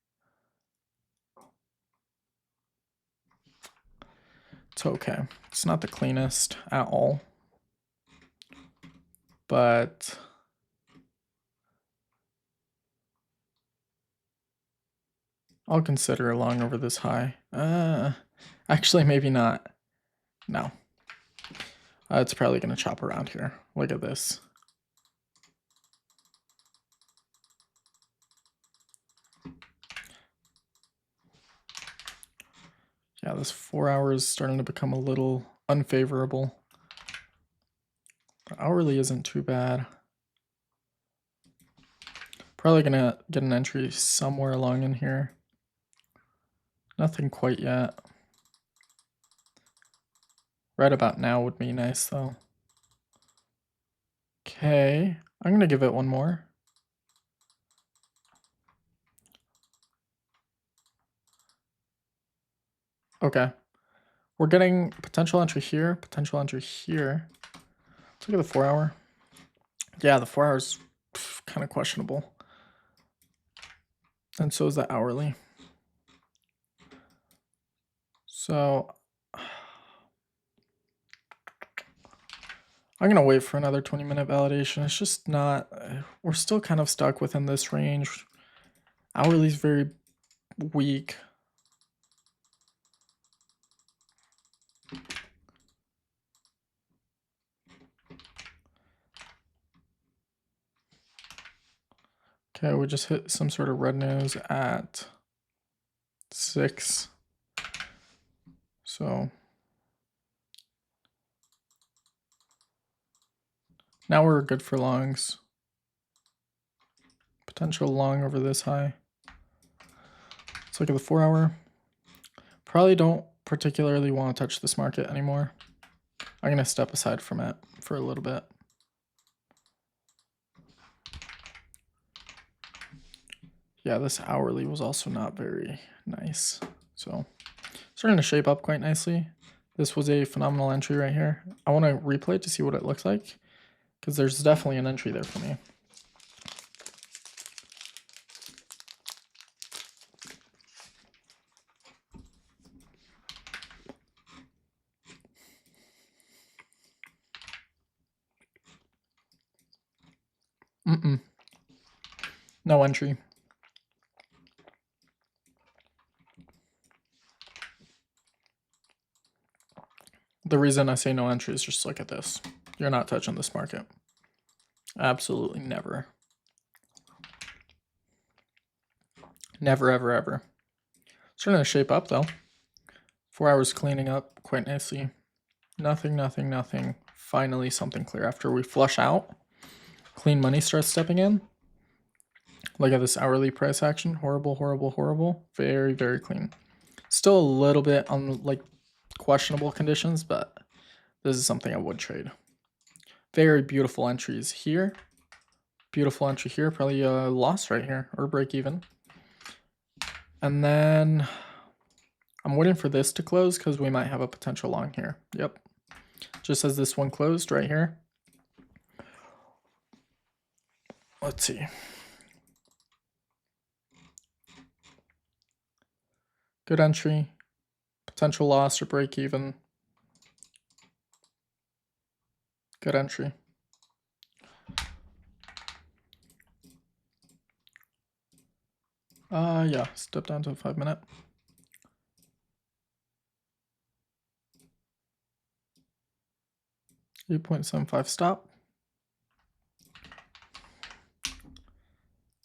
It's okay. It's not the cleanest at all, but I'll consider a long over this high. Actually, maybe not. No. It's probably going to chop around here. Look at this. Yeah, this 4 hours is starting to become a little unfavorable. The hourly isn't too bad. Probably going to get an entry somewhere along in here. Nothing quite yet. Right about now would be nice, though. Okay, I'm going to give it one more. Okay. We're getting potential entry here, potential entry here. Let's look at the 4 hour. Yeah, the 4 hours kind of questionable. And so is the hourly. So I'm gonna wait for another 20-minute validation. It's just not, we're still kind of stuck within this range. Hourly is very weak. Okay, we just hit some sort of red news at 6. So now we're good for longs. Potential long over this high. Let's look at the 4-hour. Probably don't particularly want to touch this market anymore. I'm going to step aside from it for a little bit. Yeah, this hourly was also not very nice. So starting to shape up quite nicely. This was a phenomenal entry right here. I want to replay it to see what it looks like, because there's definitely an entry there for me. No entry. The reason I say no entry is just look at this. You're not touching this market. Absolutely never. Never, ever, ever. Starting to shape up though. 4 hours cleaning up quite nicely. Nothing, nothing, nothing. Finally something clear after we flush out. Clean money starts stepping in. Look at this hourly price action. Horrible, horrible, horrible. Very, very clean. Still a little bit on like questionable conditions, but this is something I would trade. Very beautiful entries here. Beautiful entry here. Probably a loss right here or break even. And then I'm waiting for this to close because we might have a potential long here. Yep. Just as this one closed right here. Let's see. Good entry. Potential loss or break even. Good entry. Yeah, step down to a 5-minute. $8.75 stop.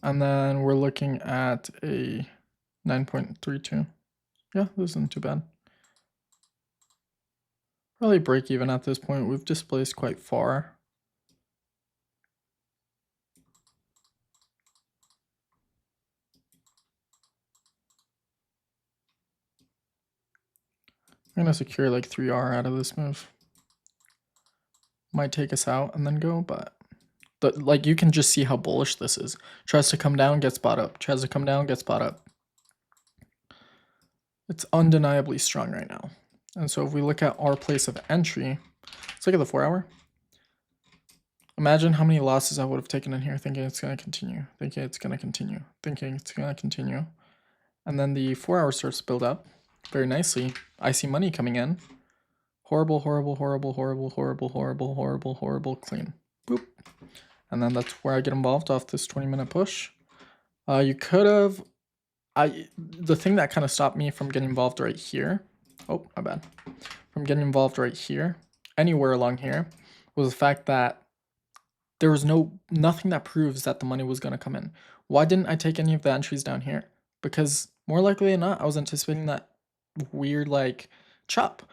And then we're looking at a 9.32. Yeah, this isn't too bad. Probably break even at this point. We've displaced quite far. I'm gonna secure like 3R out of this move. Might take us out and then go, but like you can just see how bullish this is. Tries to come down, gets bought up. Tries to come down, gets bought up. It's undeniably strong right now. And so if we look at our place of entry, let's look at the 4-hour. Imagine how many losses I would have taken in here thinking it's going to continue, thinking it's going to continue, thinking it's going to continue. And then the 4-hour starts to build up very nicely. I see money coming in. Horrible, horrible, horrible, horrible, horrible, horrible, horrible, horrible, clean. Boop. And then that's where I get involved off this 20-minute push. You could have, the thing that kind of stopped me from getting involved right here, oh, my bad, from getting involved right here, anywhere along here, was the fact that there was nothing that proves that the money was going to come in. Why didn't I take any of the entries down here? Because more likely than not, I was anticipating that weird like chop.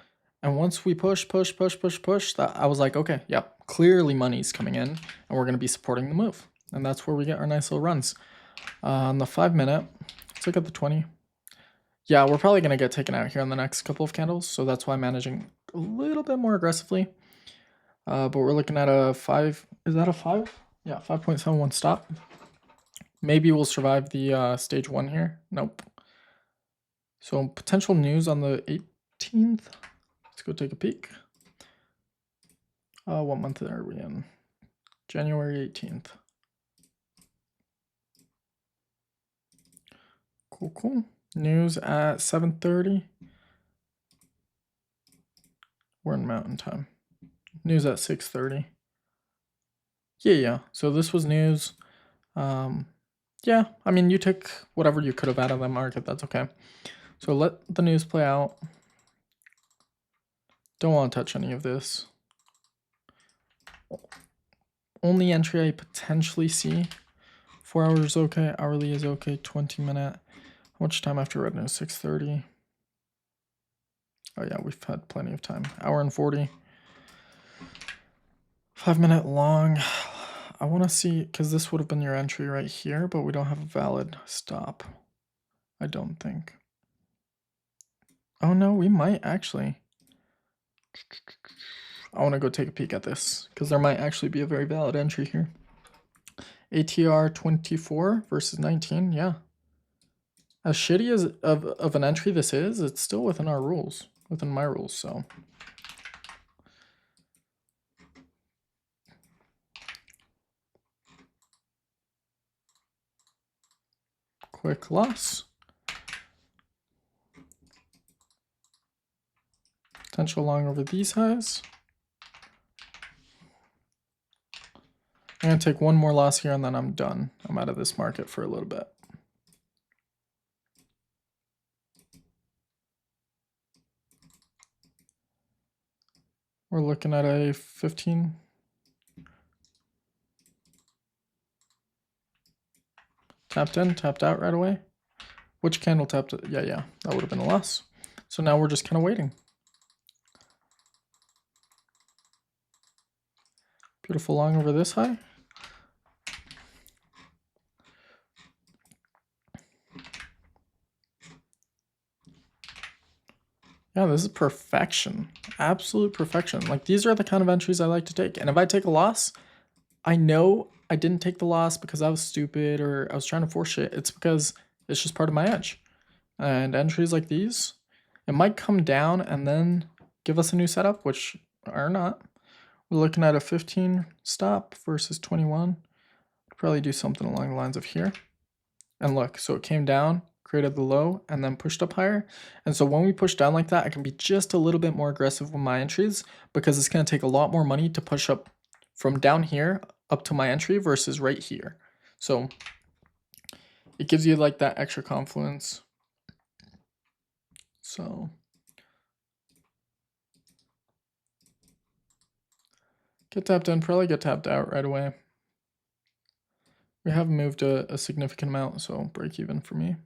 And once we push, that I was like, okay, yep, clearly money's coming in and we're going to be supporting the move. And that's where we get our nice little runs. On the 5-minute, let's look at the 20. Yeah, we're probably going to get taken out here on the next couple of candles. So that's why I'm managing a little bit more aggressively. But we're looking at a 5. Is that a 5? Yeah, 5.71 stop. Maybe we'll survive the stage 1 here. Nope. So potential news on the 18th. Let's go take a peek. What month are we in? January 18th. Cool, cool. News at 7:30. We're in Mountain Time. News at 6:30. Yeah. So this was news. Yeah, I mean, you took whatever you could have out of the market. That's okay. So let the news play out. Don't want to touch any of this. Only entry I potentially see. 4 hours is okay. Hourly is okay. 20-minute. How much time after red news? 6:30. Oh yeah, we've had plenty of time. Hour and 40. 5-minute long. I want to see, because this would have been your entry right here, but we don't have a valid stop. I don't think. Oh no, we might actually. I want to go take a peek at this, because there might actually be a very valid entry here. ATR 24 versus 19, yeah. As shitty as of an entry this is, it's still within our rules, within my rules, so. Quick loss. Potential long over these highs. I'm going to take one more loss here and then I'm done. I'm out of this market for a little bit. We're looking at a 15. Tapped in, tapped out right away. Which candle tapped it? Yeah, that would have been a loss. So now we're just kind of waiting. Beautiful long over this high. Yeah, this is perfection. Absolute perfection. Like, these are the kind of entries I like to take. And if I take a loss, I know I didn't take the loss because I was stupid or I was trying to force shit. It's because it's just part of my edge. And entries like these, it might come down and then give us a new setup, which are not. We're looking at a 15 stop versus 21. Probably do something along the lines of here. And look, so it came down, created the low, and then pushed up higher. And so when we push down like that, I can be just a little bit more aggressive with my entries because it's going to take a lot more money to push up from down here up to my entry versus right here. So it gives you like that extra confluence. So get tapped in, probably get tapped out right away. We have moved a significant amount, so break even for me.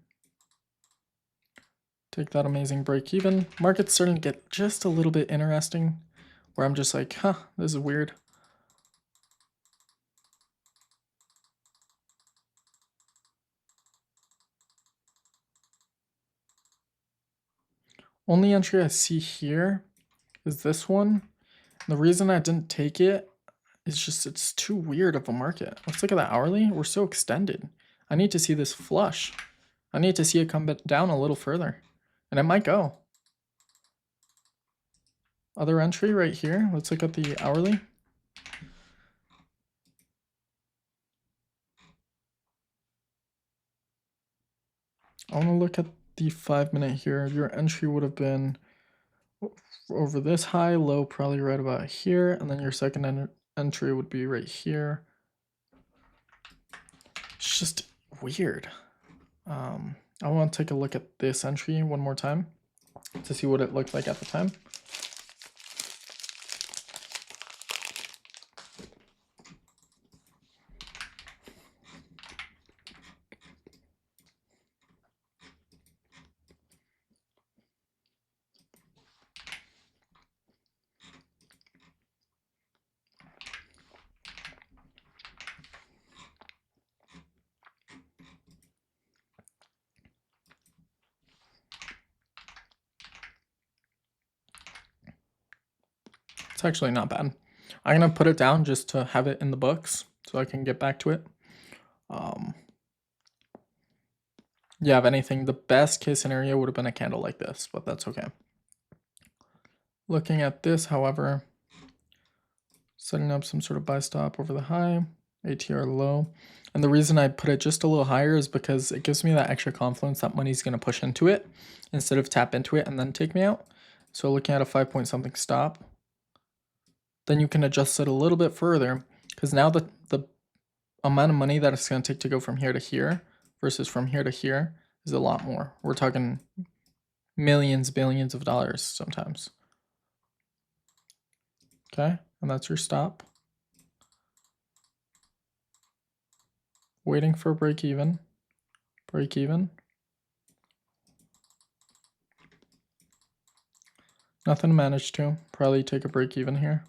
Take that amazing break even. Market's starting to get just a little bit interesting, where I'm just like, huh, this is weird. Only entry I see here is this one. The reason I didn't take it is just it's too weird of a market. Let's look at the hourly. We're so extended. I need to see this flush. I need to see it come down a little further. And it might go. Other entry right here. Let's look at the hourly. I want to look at the 5-minute here. Your entry would have been over this high, low probably right about here, and then your second entry would be right here. It's just weird. I want to take a look at this entry one more time to see what it looked like at the time. It's actually not bad. I'm going to put it down just to have it in the books so I can get back to it. Yeah, if anything, the best case scenario would have been a candle like this, but that's okay. Looking at this, however, setting up some sort of buy stop over the high, ATR low. And the reason I put it just a little higher is because it gives me that extra confluence that money's going to push into it instead of tap into it and then take me out. So looking at a 5 point something stop, then you can adjust it a little bit further, because now the amount of money that it's going to take to go from here to here versus from here to here is a lot more. We're talking millions, billions of dollars sometimes. Okay, and that's your stop. Waiting for break even. Break even. Nothing to manage to. Probably take a break even here.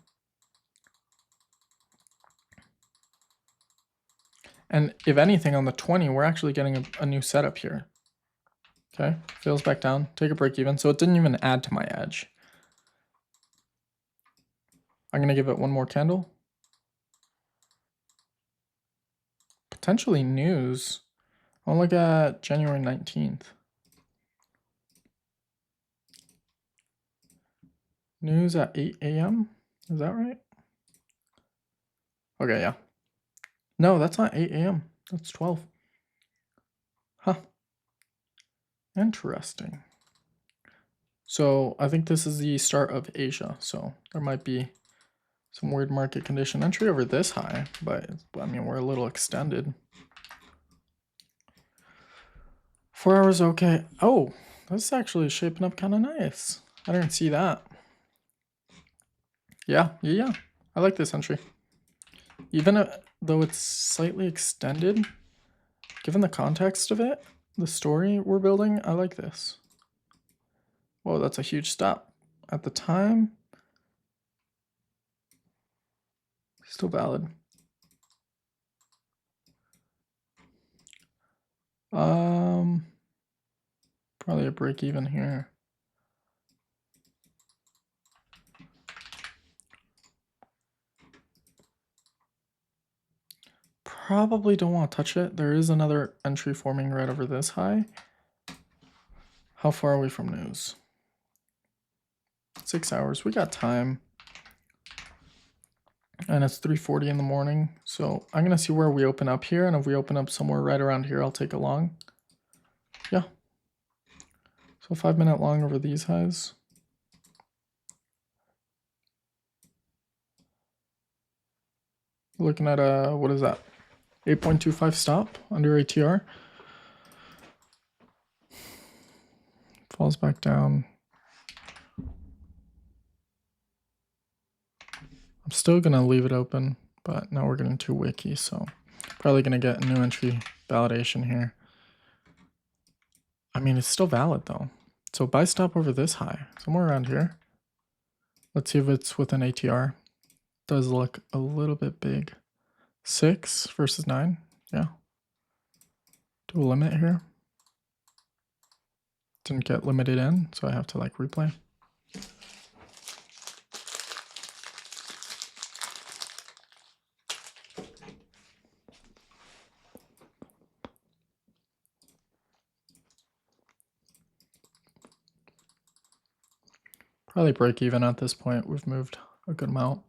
And if anything, on the 20, we're actually getting a new setup here. Okay, fails back down, take a break even. So it didn't even add to my edge. I'm going to give it one more candle. Potentially news. I'll look at January 19th. News at 8 a.m. Is that right? Okay, yeah. No, that's not 8 a.m. That's 12. Huh. Interesting. So I think this is the start of Asia. So there might be some weird market condition. Entry over this high, but I mean, we're a little extended. 4 hours, okay. Oh, that's actually shaping up kind of nice. I didn't see that. Yeah. I like this entry. Even though it's slightly extended, given the context of it, the story we're building, I like this. Whoa, that's a huge stop. At the time, still valid. Probably a break even here. Probably don't want to touch it. There is another entry forming right over this high. How far are we from news? 6 hours. We got time. And it's 3:40 in the morning. So I'm going to see where we open up here. And if we open up somewhere right around here, I'll take a long. Yeah. So 5-minute long over these highs. Looking at a, what is that? 8.25 stop under ATR. Falls back down. I'm still going to leave it open, but now we're getting too wicky, so probably going to get a new entry validation here. I mean, it's still valid though. So buy stop over this high, somewhere around here. Let's see if it's within ATR. Does look a little bit big. 6 versus 9, yeah. Do a limit here. Didn't get limited in, so I have to like replay. Probably break even at this point. We've moved a good amount.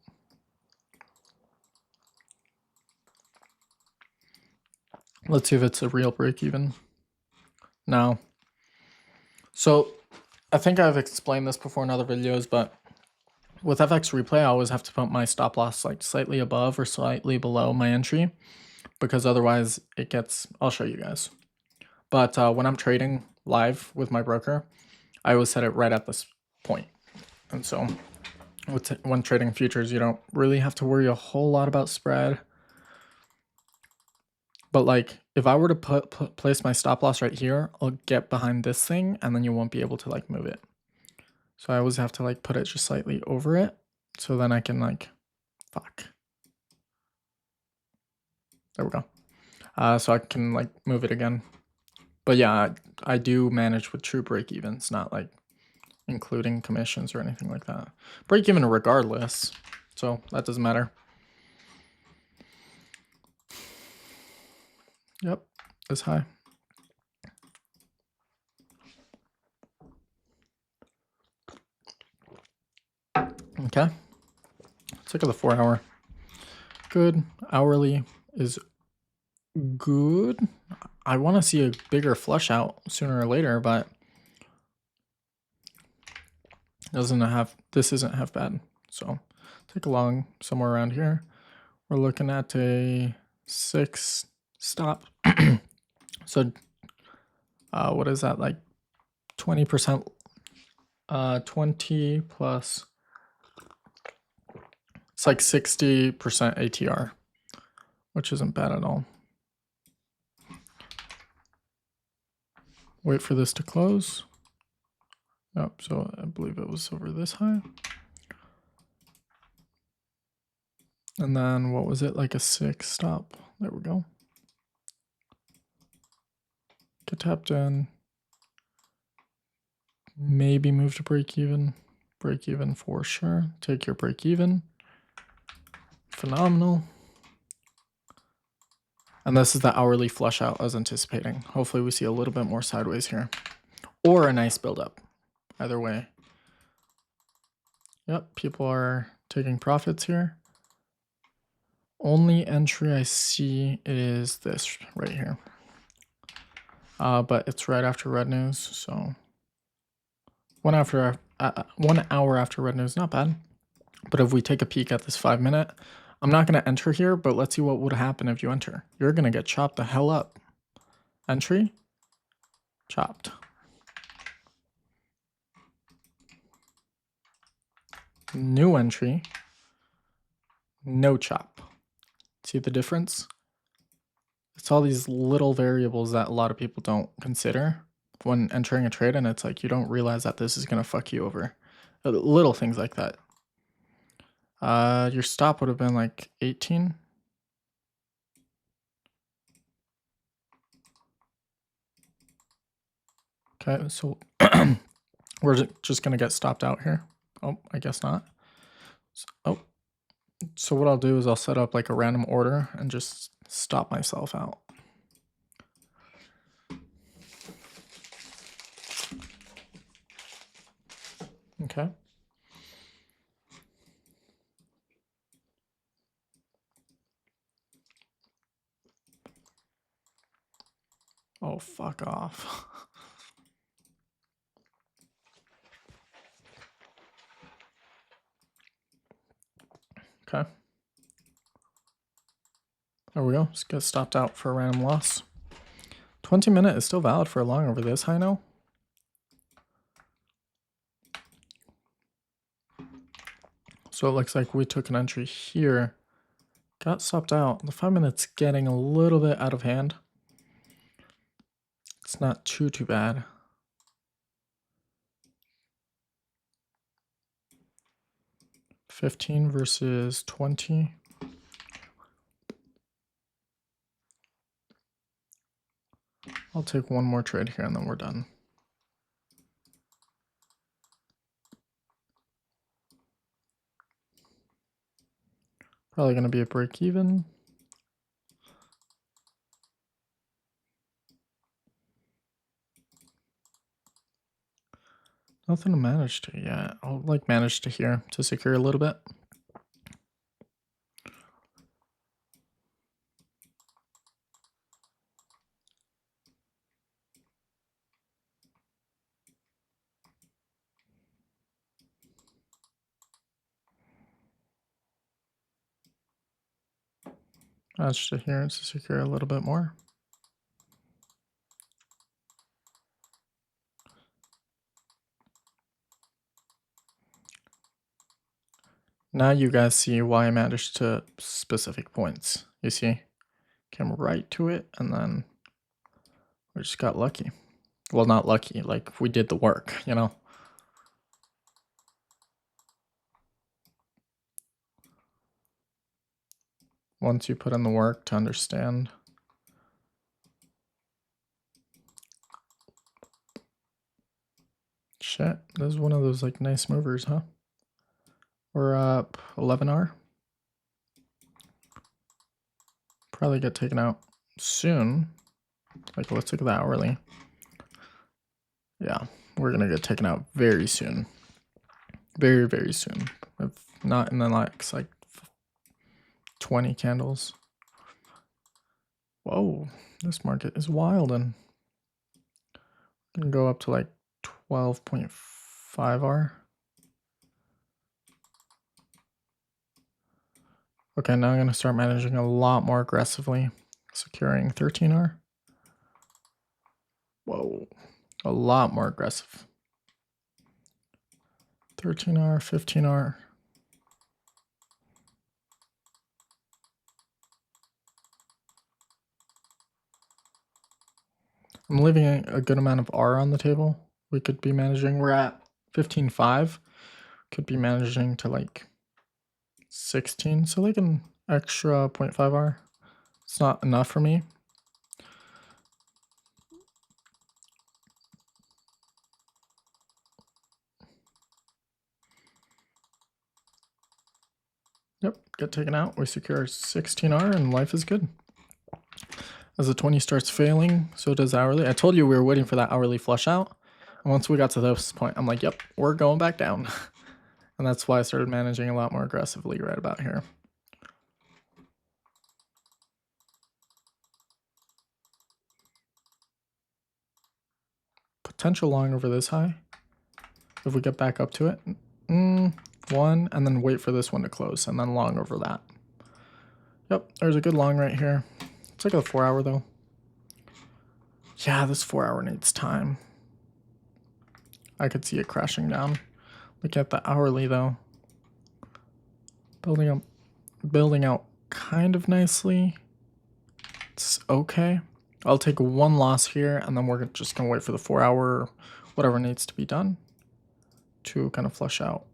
Let's see if it's a real break even. No. So I think I've explained this before in other videos, but with FX replay, I always have to put my stop loss like slightly above or slightly below my entry, because otherwise it gets, I'll show you guys. But when I'm trading live with my broker, I always set it right at this point. And so when trading futures, you don't really have to worry a whole lot about spread. But like if I were to place my stop loss right here, I'll get behind this thing and then you won't be able to like move it. So I always have to like put it just slightly over it. So then I can like, fuck. There we go. So I can like move it again. But yeah, I do manage with true break evens, not like including commissions or anything like that. Break even regardless. So that doesn't matter. Yep, this high. Okay. Let's look at the 4 hour. Good. Hourly is good. I want to see a bigger flush out sooner or later, but This isn't half bad. So take a long somewhere around here. We're looking at a 6 stop. So what is that, like 20%? 20 plus, it's like 60% ATR, which isn't bad at all. Wait for this to close. Yep, so I believe it was over this high. And then what was it, like a 6 stop? There we go. Get tapped in. Maybe move to break even. Break even for sure. Take your break even. Phenomenal. And this is the hourly flush out I was anticipating. Hopefully we see a little bit more sideways here. Or a nice buildup. Either way. Yep, people are taking profits here. Only entry I see is this right here. But it's right after red news, so 1 hour after red news, not bad. But if we take a peek at this 5-minute, I'm not going to enter here, but let's see what would happen if you enter. You're going to get chopped the hell up. Entry, chopped. New entry, no chop. See the difference? It's all these little variables that a lot of people don't consider when entering a trade, and it's like you don't realize that this is going to fuck you over. Little things like that. Your stop would have been like 18. Okay, so we're just going to get stopped out here. Oh, I guess not. So what I'll do is I'll set up like a random order and just stop myself out. Okay. Oh, fuck off. Okay. There we go. Just get stopped out for a random loss. 20-minute is still valid for a long over this high now. So it looks like we took an entry here. Got stopped out. The 5 minutes getting a little bit out of hand. It's not too bad. $15 versus $20. I'll take one more trade here and then we're done. Probably going to be a break even. Nothing to manage to yet. I'll like manage to here to secure a little bit. Manage to here to secure a little bit more. Now you guys see why I managed to specific points. You see, came right to it and then we just got lucky. Well, not lucky, like we did the work, you know? Once you put in the work to understand. Shit, this is one of those like nice movers, huh? We're up 11R. Probably get taken out soon. Like, let's look at that hourly. Yeah, we're gonna get taken out very soon. Very, very soon. If not in the next like 20 candles. Whoa, this market is wild and can go up to like 12.5R. Okay, now I'm going to start managing a lot more aggressively. Securing 13R. Whoa, a lot more aggressive. 13R, 15R. I'm leaving a good amount of R on the table. We could be managing, we're at 15.5. Could be managing to like 16, so like an extra 0.5R. It's not enough for me. Yep, get taken out. We secure 16R and life is good. As the 20 starts failing, so does hourly. I told you we were waiting for that hourly flush out. And once we got to this point, I'm like, yep, we're going back down. And that's why I started managing a lot more aggressively right about here. Potential long over this high. If we get back up to it. One, and then wait for this one to close, and then long over that. Yep, there's a good long right here. It's like a 4 hour though. Yeah, this 4 hour needs time. I could see it crashing down. Look at the hourly though. Building out kind of nicely. It's okay. I'll take one loss here, and then we're just gonna wait for the 4 hour, whatever needs to be done to kind of flush out.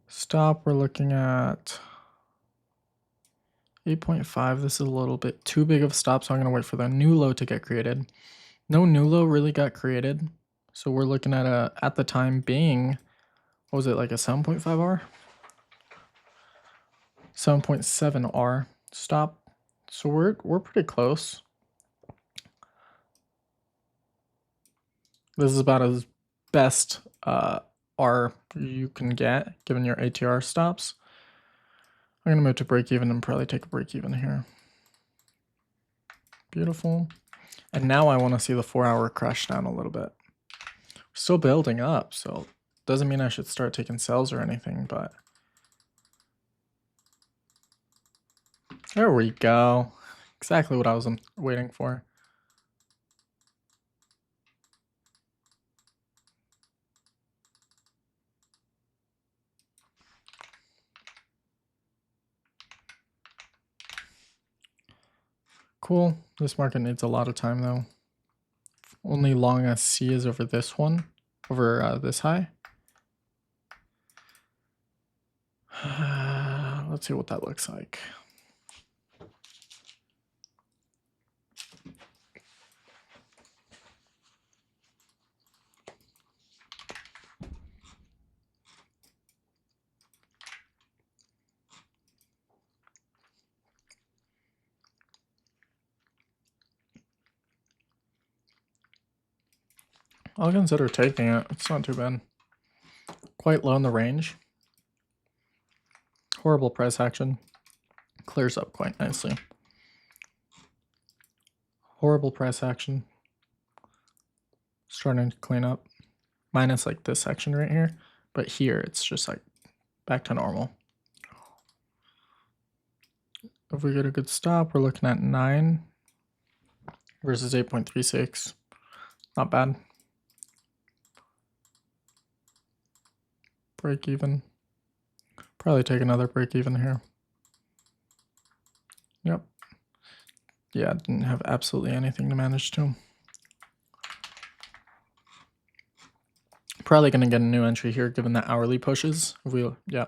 Stop, we're looking at 8.5. This is a little bit too big of a stop, so I'm gonna wait for the new low to get created. No new low really got created, so we're looking at at the time being, what was it, like a 7.5R? 7.7R stop. So we're pretty close. This is about as best R you can get given your ATR stops. I'm gonna move to break even and probably take a break even here. Beautiful. And now I want to see the 4 hour crash down a little bit. We're still building up, so doesn't mean I should start taking sells or anything, but there we go. Exactly what I was waiting for. Cool. This market needs a lot of time though. Only long as C is over this one, over this high. Let's see what that looks like. I'll consider taking it. It's not too bad. Quite low in the range. Horrible price action. Clears up quite nicely. Horrible price action. Starting to clean up. Minus like this section right here. But here it's just like back to normal. If we get a good stop, we're looking at 9 versus 8.36. Not bad. Break even. Probably take another break even here. Yep. Yeah, didn't have absolutely anything to manage to. Probably gonna get a new entry here given the hourly pushes. Yeah.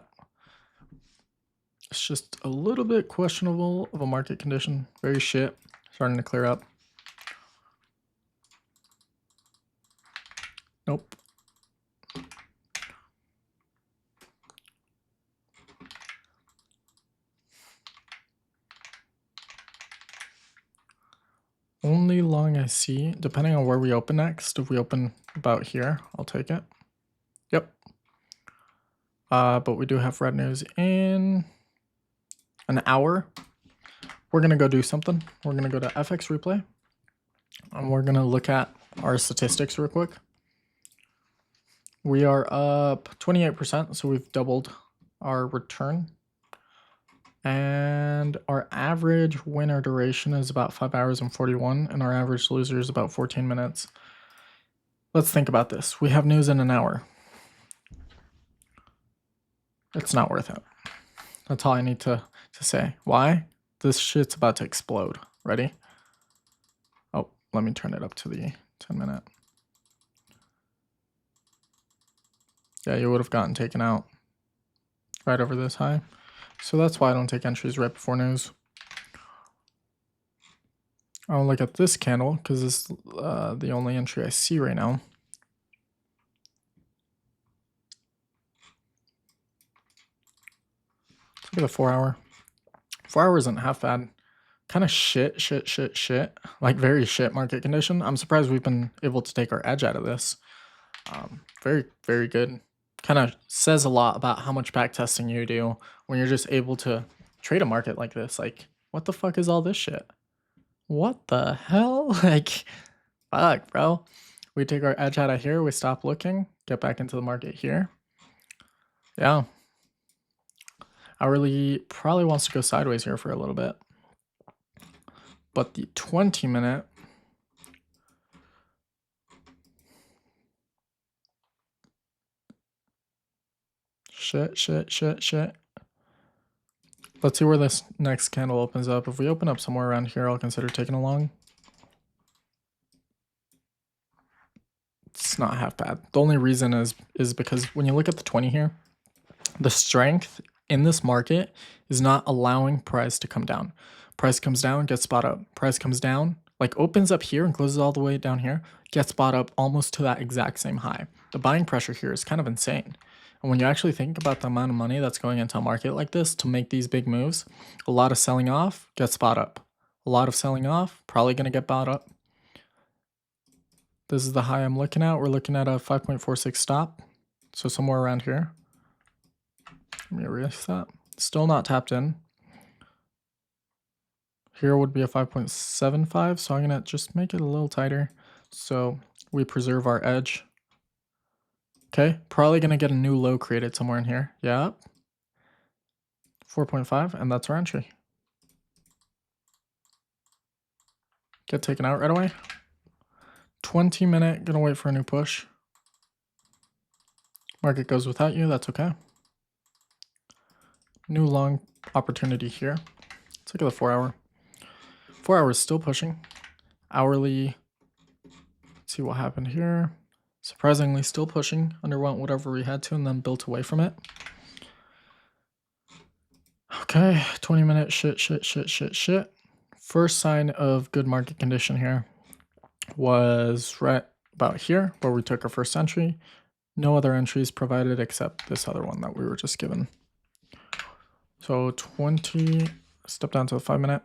It's just a little bit questionable of a market condition. Very shit. Starting to clear up. Nope. Only long I see, depending on where we open next. If we open about here, I'll take it. Yep. But we do have red news in an hour. We're gonna go do something. We're gonna go to FX replay. And we're gonna look at our statistics real quick. We are up 28%, so we've doubled our return. And our average winner duration is about 5 hours and 41, and our average loser is about 14 minutes. Let's think about this. We have news in an hour. It's not worth it. That's all I need to say. Why? This shit's about to explode. Ready? Oh, let me turn it up to the 10-minute. Yeah, you would have gotten taken out right over this high. So that's why I don't take entries right before news. I'll look at this candle because it's the only entry I see right now. Look at the 4 hour. 4 hour isn't half bad. Kind of shit. Like very shit market condition. I'm surprised we've been able to take our edge out of this. Very, very good. Kind of says a lot about how much back testing you do when you're just able to trade a market like this. Like, what the fuck is all this shit? What the hell? Like, fuck, bro. We take our edge out of here. We stop looking. Get back into the market here. Yeah. Hourly probably wants to go sideways here for a little bit. But the 20-minute shit. Let's see where this next candle opens up. If we open up somewhere around here, I'll consider taking a long. It's not half bad. The only reason is because when you look at the 20 here, the strength in this market is not allowing price to come down. Price comes down, gets bought up. Price comes down, like opens up here and closes all the way down here, gets bought up almost to that exact same high. The buying pressure here is kind of insane. And when you actually think about the amount of money that's going into a market like this to make these big moves, a lot of selling off gets bought up. A lot of selling off, probably going to get bought up. This is the high I'm looking at. We're looking at a 5.46 stop. So somewhere around here. Let me erase that. Still not tapped in. Here would be a 5.75. So I'm going to just make it a little tighter so we preserve our edge. Okay, probably going to get a new low created somewhere in here. Yeah. 4.5, and that's our entry. Get taken out right away. 20-minute, gonna wait for a new push. Market goes without you, that's okay. New long opportunity here. Let's look at the 4 hour. 4 hours still pushing. Hourly, let's see what happened here. Surprisingly still pushing, underwent whatever we had to and then built away from it. Okay, 20-minute shit. First sign of good market condition here was right about here where we took our first entry. No other entries provided except this other one that we were just given. So 20, step down to the 5-minute.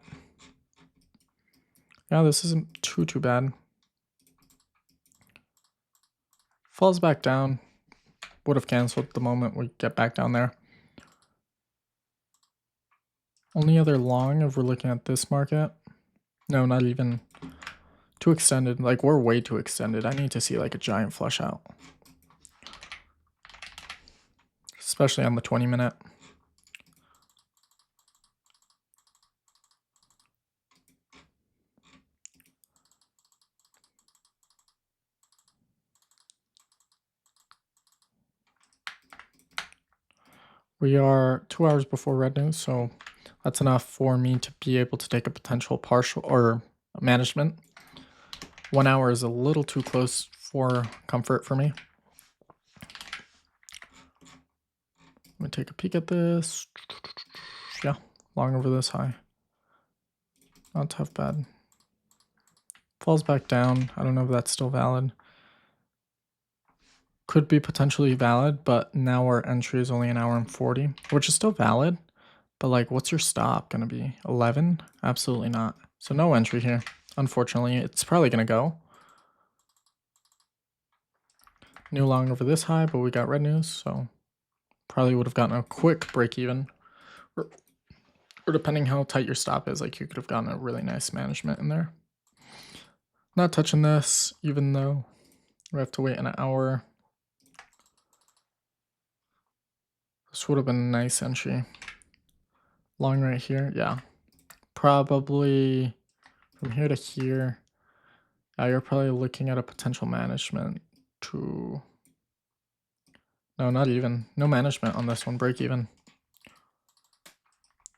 Yeah, this isn't too bad. Falls back down. Would have canceled the moment we get back down there. Only other long if we're looking at this market. No, not even. Too extended. Like, we're way too extended. I need to see like a giant flush out. Especially on the 20-minute. We are 2 hours before red news, so that's enough for me to be able to take a potential partial or management. 1 hour is a little too close for comfort for me. Let me take a peek at this. Yeah, long over this high. Not tough bad. Falls back down. I don't know if that's still valid. Could be potentially valid, but now our entry is only 1 hour and 40, which is still valid. But like, what's your stop gonna be? 11? Absolutely not. So no entry here. Unfortunately, it's probably gonna go. New long over this high, but we got red news, so probably would have gotten a quick break even. Or depending how tight your stop is, like you could have gotten a really nice management in there. Not touching this, even though we have to wait an hour. This would have been a nice entry. Long right here, yeah. Probably from here to here. You're probably looking at a potential management to... No, not even. No management on this one. Break even.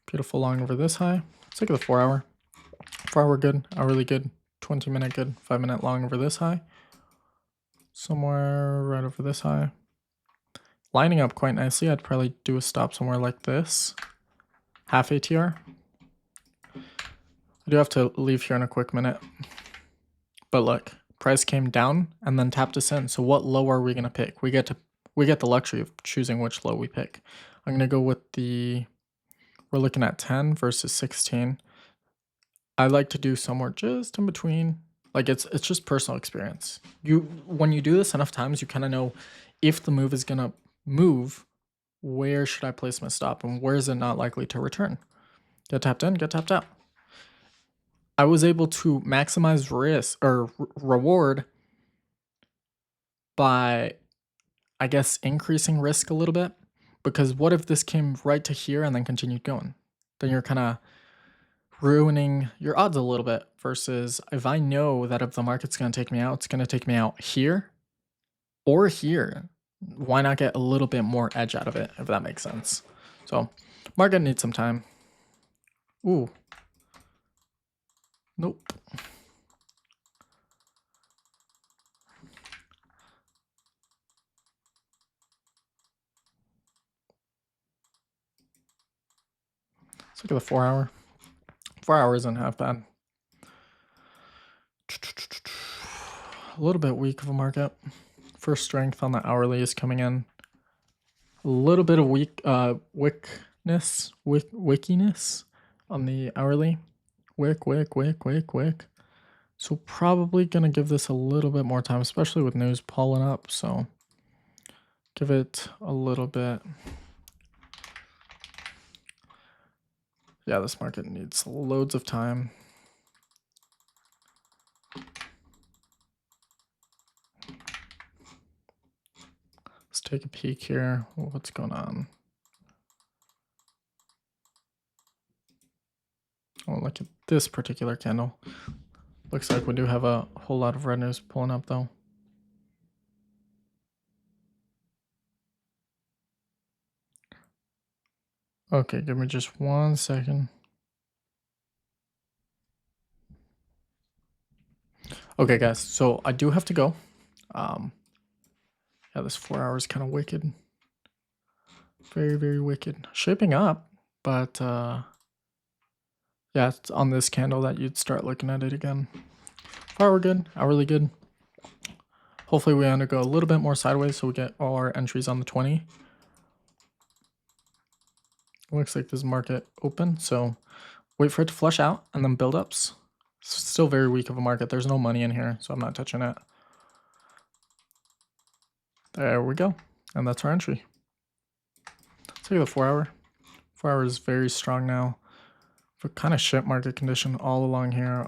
Beautiful long over this high. Let's look at the 4 hour. 4 hour good. Hourly good. 20-minute good. 5-minute long over this high. Somewhere right over this high. Lining up quite nicely. I'd probably do a stop somewhere like this. Half ATR. I do have to leave here in a quick minute. But look, price came down and then tapped us in. So what low are we going to pick? We get the luxury of choosing which low we pick. I'm going to go with the... We're looking at 10 versus 16. I like to do somewhere just in between. Like it's just personal experience. When you do this enough times, you kind of know if the move is going to move, where should I place my stop and where is it not likely to return? Get tapped in, get tapped out. I was able to maximize risk or reward by, I guess, increasing risk a little bit. Because what if this came right to here and then continued going? Then you're kind of ruining your odds a little bit versus if I know that if the market's going to take me out, it's going to take me out here or here. Why not get a little bit more edge out of it, if that makes sense? So market needs some time. Ooh. Nope. Let's look at the 4 hour. 4 hours isn't half bad. A little bit weak of a market. First strength on the hourly is coming in. A little bit of wickiness on the hourly. Wick. So probably gonna give this a little bit more time, especially with news pulling up. So give it a little bit. Yeah, this market needs loads of time. Let's take a peek here. What's going on? Oh, look at this particular candle. Looks like we do have a whole lot of red news pulling up though. Okay, give me just 1 second. Okay, guys, so I do have to go. Yeah, this 4 hours kind of wicked. Very, very wicked. Shaping up, but yeah, it's on this candle that you'd start looking at it again. 4 hour good, hourly good. Hopefully we undergo a little bit more sideways so we get all our entries on the 20. Looks like this market open, so wait for it to flush out and then build ups. Still very weak of a market. There's no money in here, so I'm not touching it. There we go. And that's our entry. Let's look at the 4 hour. 4 hour is very strong now. For kind of shit market condition all along here,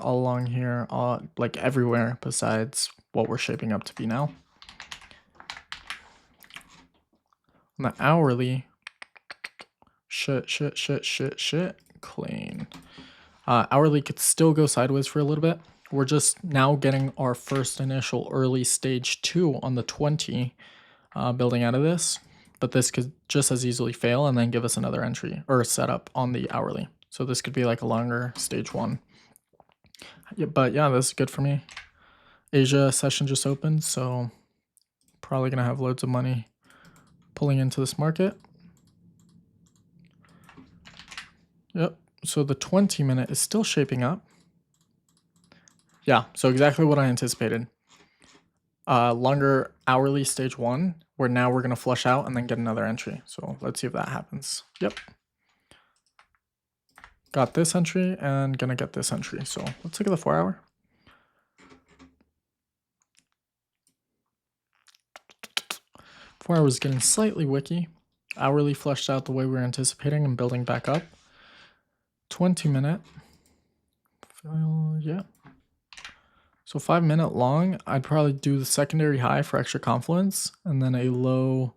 like everywhere besides what we're shaping up to be now. On the hourly, shit, clean. Hourly could still go sideways for a little bit. We're just now getting our first initial early stage 2 on the 20 building out of this, but this could just as easily fail and then give us another entry or setup on the hourly. So this could be like a longer stage 1. Yeah, but yeah, this is good for me. Asia session just opened, so probably gonna have loads of money pulling into this market. Yep, so the 20-minute is still shaping up. Yeah, so exactly what I anticipated. Longer hourly stage 1, where now we're gonna flush out and then get another entry. So let's see if that happens. Yep. Got this entry and gonna get this entry. So let's look at the 4 hour. Four hours getting slightly wicky. Hourly flushed out the way we were anticipating and building back up. 20-minute. Yeah. So 5-minute long, I'd probably do the secondary high for extra confluence and then a low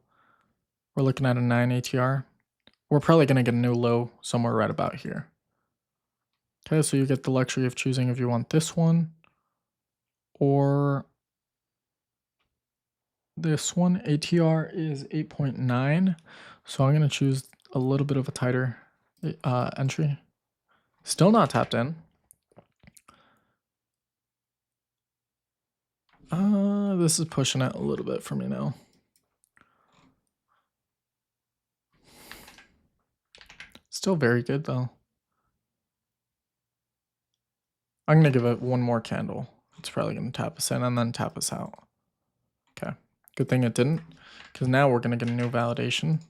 We're looking at a 9 ATR. We're probably going to get a new low somewhere right about here. Okay, so you get the luxury of choosing if you want this one or this one. ATR is 8.9, so I'm going to choose a little bit of a tighter entry. Still not tapped in. This is pushing it a little bit for me now. Still very good though. I'm gonna give it one more candle. It's probably gonna tap us in and then tap us out. Okay, good thing it didn't, because now we're gonna get a new validation.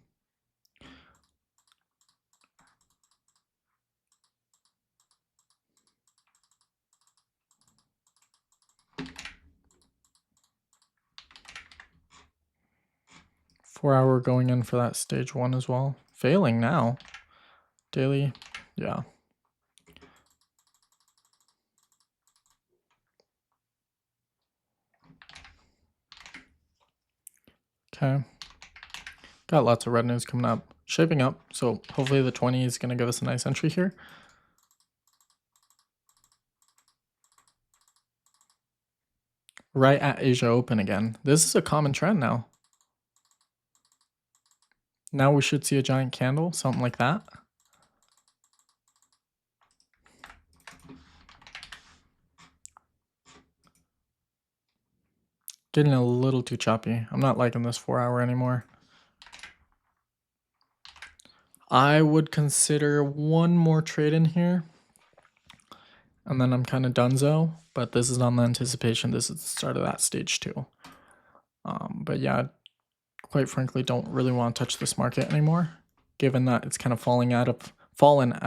Four-hour going in for that stage one as well. Failing now. Daily, yeah. Okay. Got lots of red news coming up. Shaping up, so hopefully the 20 is gonna give us a nice entry here. Right at Asia Open again. This is a common trend now. Now we should see a giant candle, something like that. Getting a little too choppy. I'm not liking this 4-hour anymore. I would consider one more trade in here. And then I'm kind of donezo. But this is on the anticipation. This is the start of that stage 2. But yeah, quite frankly, don't really want to touch this market anymore. Given that it's kind of fallen out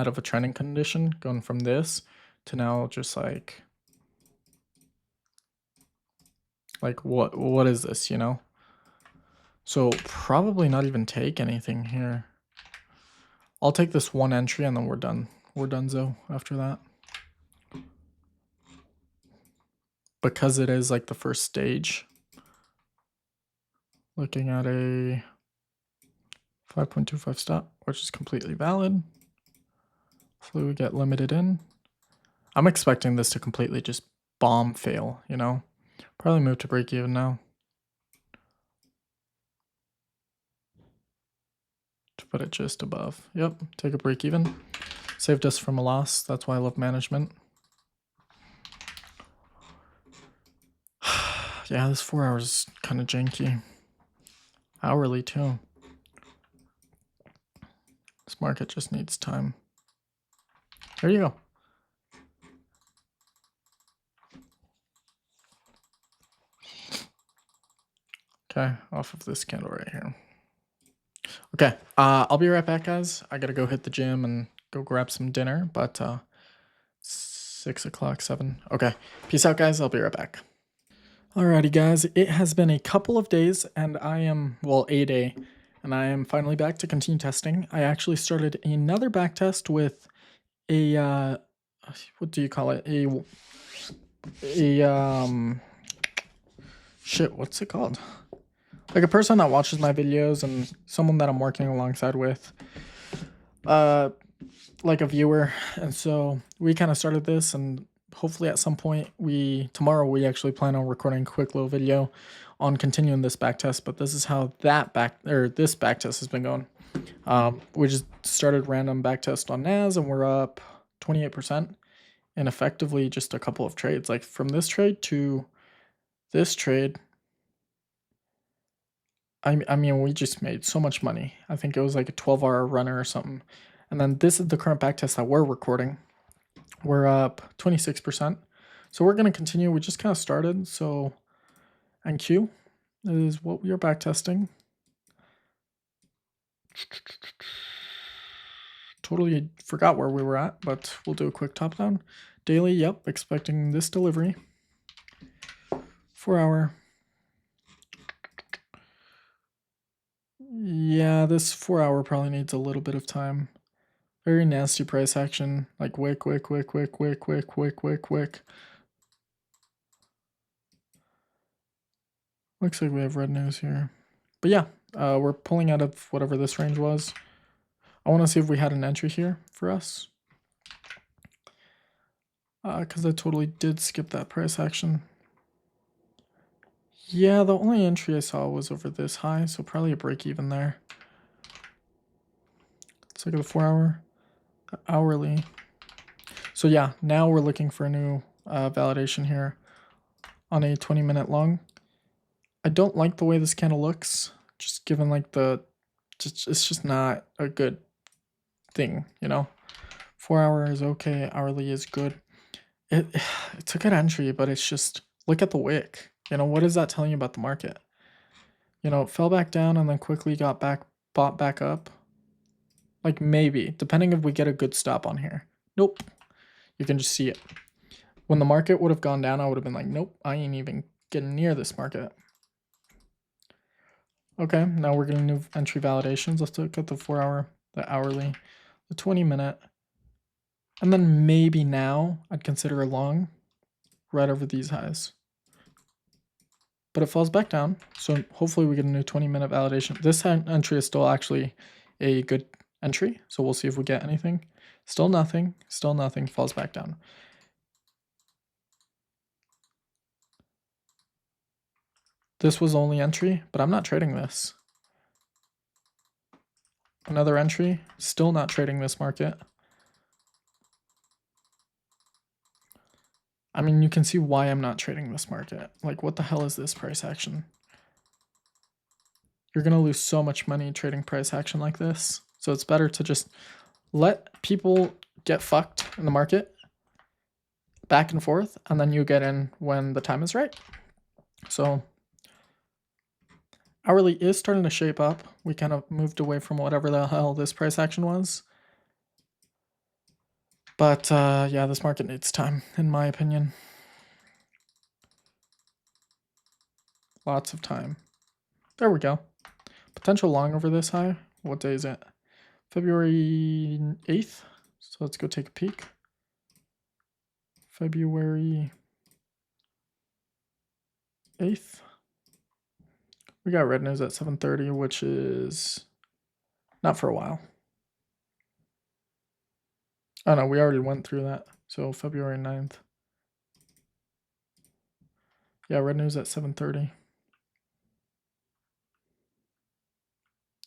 of a trending condition. Going from this to now just like what is this, you know? So probably not even take anything here. I'll take this one entry and then we're done. We're donezo after that. Because it is like the first stage. Looking at a 5.25 stop, which is completely valid. Hopefully we get limited in. I'm expecting this to completely just bomb fail, you know? Probably move to break even now. To put it just above. Yep, take a break even. Saved us from a loss. That's why I love management. Yeah, this 4 hours is kind of janky. Hourly too. This market just needs time. There you go. Okay, off of this candle right here. Okay, I'll be right back, guys. I gotta go hit the gym and go grab some dinner, but 6 o'clock, 7. Okay, peace out, guys. I'll be right back. Alrighty, guys. It has been a couple of days, and I am, well, a day, and I am finally back to continue testing. I actually started another back test with a, what do you call it? Shit, what's it called? Like a person that watches my videos and someone that I'm working alongside with, like a viewer. And so we kind of started this, and hopefully at some point tomorrow we actually plan on recording a quick little video on continuing this back test. But this is how this back test has been going. We just started random back test on NAS and we're up 28% in effectively just a couple of trades. Like from this trade to this trade, I mean, we just made so much money. I think it was like a 12-hour runner or something. And then this is the current backtest that we're recording. We're up 26%. So we're going to continue. We just kind of started. So NQ is what we are backtesting. Totally forgot where we were at, but we'll do a quick top down. Daily, yep, expecting this delivery. 4-hour. Yeah, this 4-hour probably needs a little bit of time. Very nasty price action, like wick. Looks like we have red news here. But yeah, We're pulling out of whatever this range was. I want to see if we had an entry here for us. Because I totally did skip that price action. Yeah, the only entry I saw was over this high, so probably a break even there. Let's look at the 4 hour, the hourly. So yeah, now we're looking for a new validation here on a 20-minute long. I don't like the way this candle looks, just given like it's just not a good thing, you know. 4 hour is okay, hourly is good. It's a good entry, but it's just, look at the wick. You know, what is that telling you about the market? You know, it fell back down and then quickly bought back up. Like maybe, depending if we get a good stop on here. Nope. You can just see it. When the market would have gone down, I would have been like, nope, I ain't even getting near this market. Okay, now we're getting new entry validations. Let's look at the 4 hour, the hourly, the 20-minute. And then maybe now I'd consider a long right over these highs. But it falls back down. So hopefully we get a new 20-minute validation. This entry is still actually a good entry. So we'll see if we get anything. Still nothing, falls back down. This was only entry, but I'm not trading this. Another entry, still not trading this market. I mean, you can see why I'm not trading this market. Like, what the hell is this price action? You're going to lose so much money trading price action like this. So it's better to just let people get fucked in the market back and forth, and then you get in when the time is right. So hourly is starting to shape up. We kind of moved away from whatever the hell this price action was. But yeah, this market needs time, in my opinion. Lots of time. There we go. Potential long over this high. What day is it? February 8th. So let's go take a peek. February 8th. We got red news at 7:30, which is not for a while. Oh no, we already went through that. So February 9th. Yeah, red news at 7:30.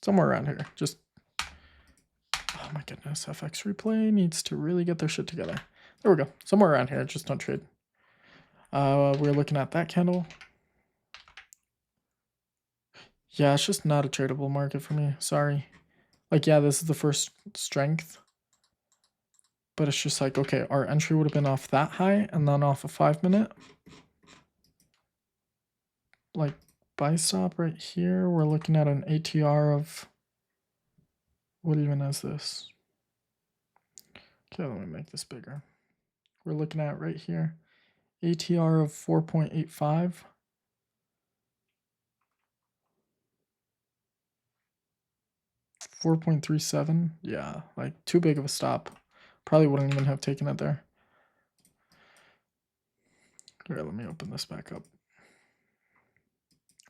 Somewhere around here. Just, oh my goodness, FX Replay needs to really get their shit together. There we go. Somewhere around here, just don't trade. We're looking at that candle. Yeah, it's just not a tradable market for me. Sorry. Like, yeah, this is the first strength. But it's just like, okay, our entry would have been off that high and then off a 5-minute. Like, buy stop right here. We're looking at an ATR of, what even is this? Okay, let me make this bigger. We're looking at right here, ATR of 4.85. $4.37. Yeah, like too big of a stop. Probably wouldn't even have taken it there. All right, let me open this back up.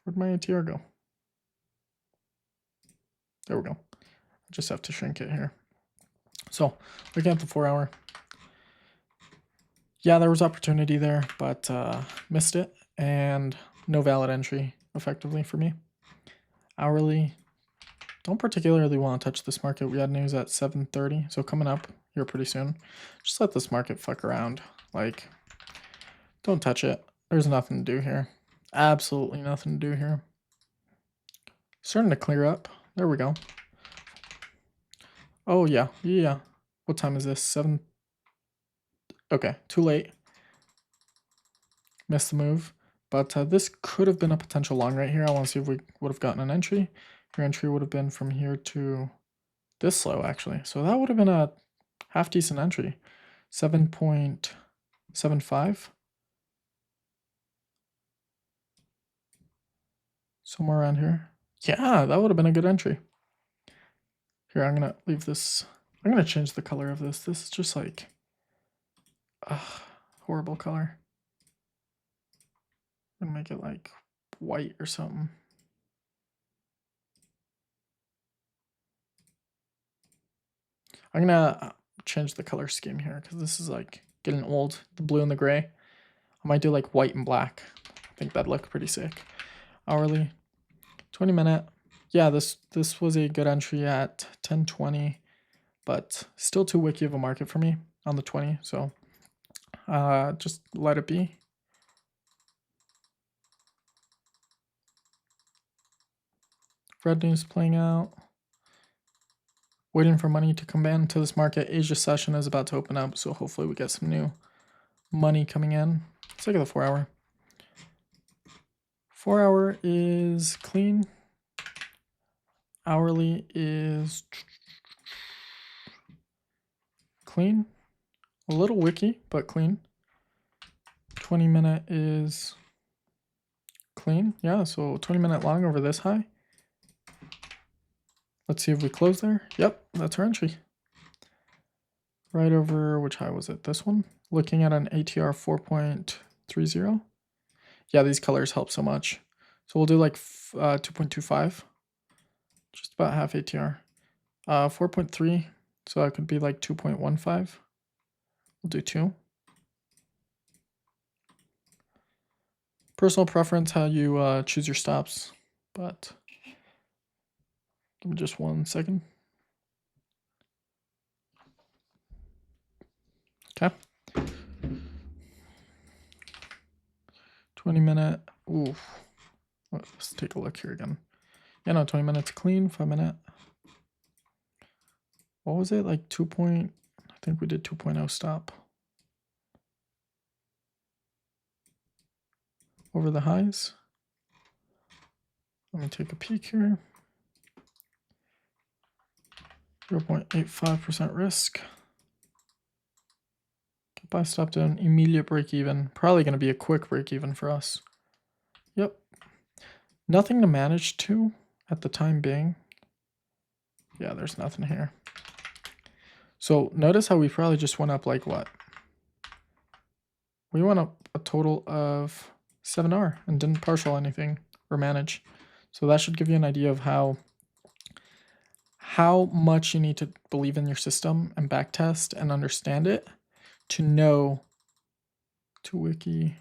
Where'd my ATR go? There we go. I just have to shrink it here. So looking at the 4 hour. Yeah, there was opportunity there, but missed it, and no valid entry effectively for me. Hourly, don't particularly want to touch this market. We had news at 7:30, so coming up here pretty soon. Just let this market fuck around. Like, don't touch it. There's nothing to do here. Absolutely nothing to do here. Starting to clear up. There we go. Oh, yeah. Yeah. What time is this? 7. Okay, too late. Missed the move. But this could have been a potential long right here. I want to see if we would have gotten an entry. Your entry would have been from here to this low, actually. So that would have been a half decent entry. 7.75. Somewhere around here. Yeah, that would have been a good entry. Here, I'm going to leave this. I'm going to change the color of this. This is just like a horrible color. I'm going to make it like white or something. I'm gonna change the color scheme here because this is like getting old. The blue and the gray. I might do like white and black. I think that'd look pretty sick. Hourly, 20 minute. Yeah, this was a good entry at 10.20, but still too wicky of a market for me on the 20. So just let it be. Red news playing out. Waiting for money to come into this market. Asia session is about to open up, so hopefully we get some new money coming in. Let's look at the 4 hour. 4 hour is clean. Hourly is clean. A little wicky, but clean. 20 minute is clean. Yeah, so 20 minute long over this high. Let's see if we close there. Yep, that's our entry. Right over, which high was it? This one? Looking at an ATR 4.30. Yeah, these colors help so much. So we'll do like 2.25. Just about half ATR. 4.3. So that could be like 2.15. We'll do 2. Personal preference, how you choose your stops. But give me just 1 second. Okay. 20 minute. Ooh. Let's take a look here again. Yeah, no, 20 minutes clean, 5 minute. What was it? Like 2 point, I think we did 2.0 stop. Over the highs. Let me take a peek here. 0.85% risk. Buy stop down, immediate break even. Probably going to be a quick break even for us. Yep. Nothing to manage to at the time being. Yeah, there's nothing here. So notice how we probably just went up like what? We went up a total of 7R and didn't partial anything or manage. So that should give you an idea of how much you need to believe in your system and backtest and understand it to know to wiki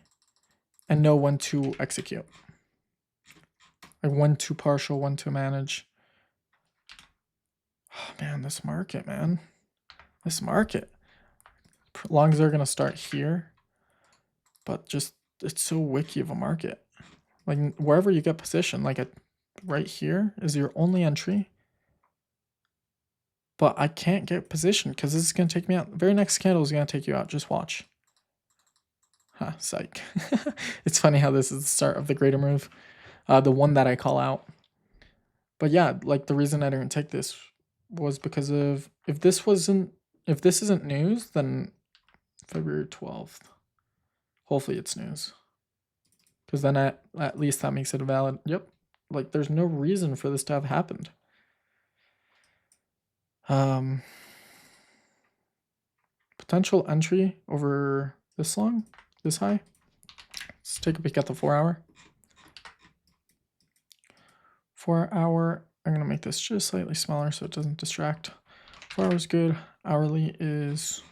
and know when to execute. Like when to partial, when to manage. Oh man, this market, man. This market. Longs are gonna start here, but just it's so wicky of a market. Like wherever you get positioned, like right here is your only entry. But I can't get positioned because this is gonna take me out. The very next candle is gonna take you out. Just watch. Huh, psych. It's funny how this is the start of the greater move. The one that I call out. But yeah, like the reason I didn't take this was because of if this isn't news, then February 12th. Hopefully it's news. Because then at least that makes it a valid. Yep. Like there's no reason for this to have happened. Potential entry over this long, this high. Let's take a peek at the 4 hour. 4 hour, I'm gonna make this just slightly smaller so it doesn't distract. 4 hours good. Hourly is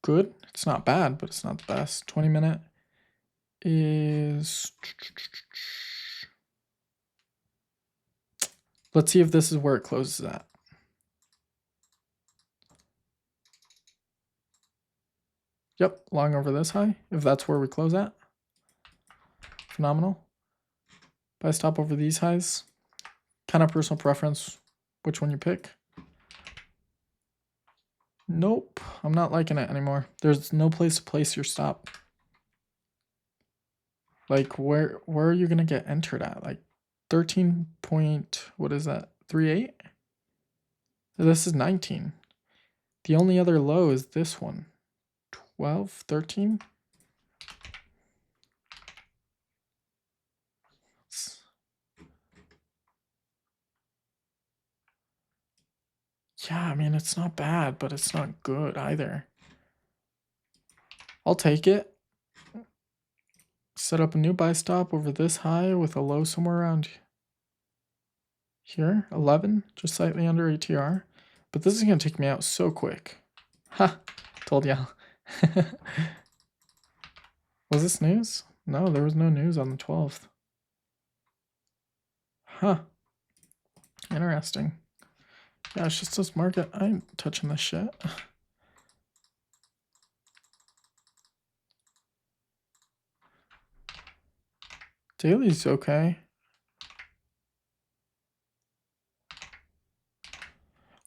good. It's not bad, but it's not the best. 20 minute is, let's see if this is where it closes at. Yep, long over this high, if that's where we close at. Phenomenal. Buy stop over these highs. Kind of personal preference, which one you pick. Nope, I'm not liking it anymore. There's no place to place your stop. Like where are you gonna get entered at? Like 13 point, what is that? 38? This is 19. The only other low is this one. 12, 13. Yeah, I mean, it's not bad, but it's not good either. I'll take it. Set up a new buy stop over this high with a low somewhere around here, 11, just slightly under ATR. But this is going to take me out so quick. Ha! Told ya. Was this news? No, there was no news on the 12th. Huh. Interesting. Yeah, it's just this market. I ain't touching this shit. Daily's okay.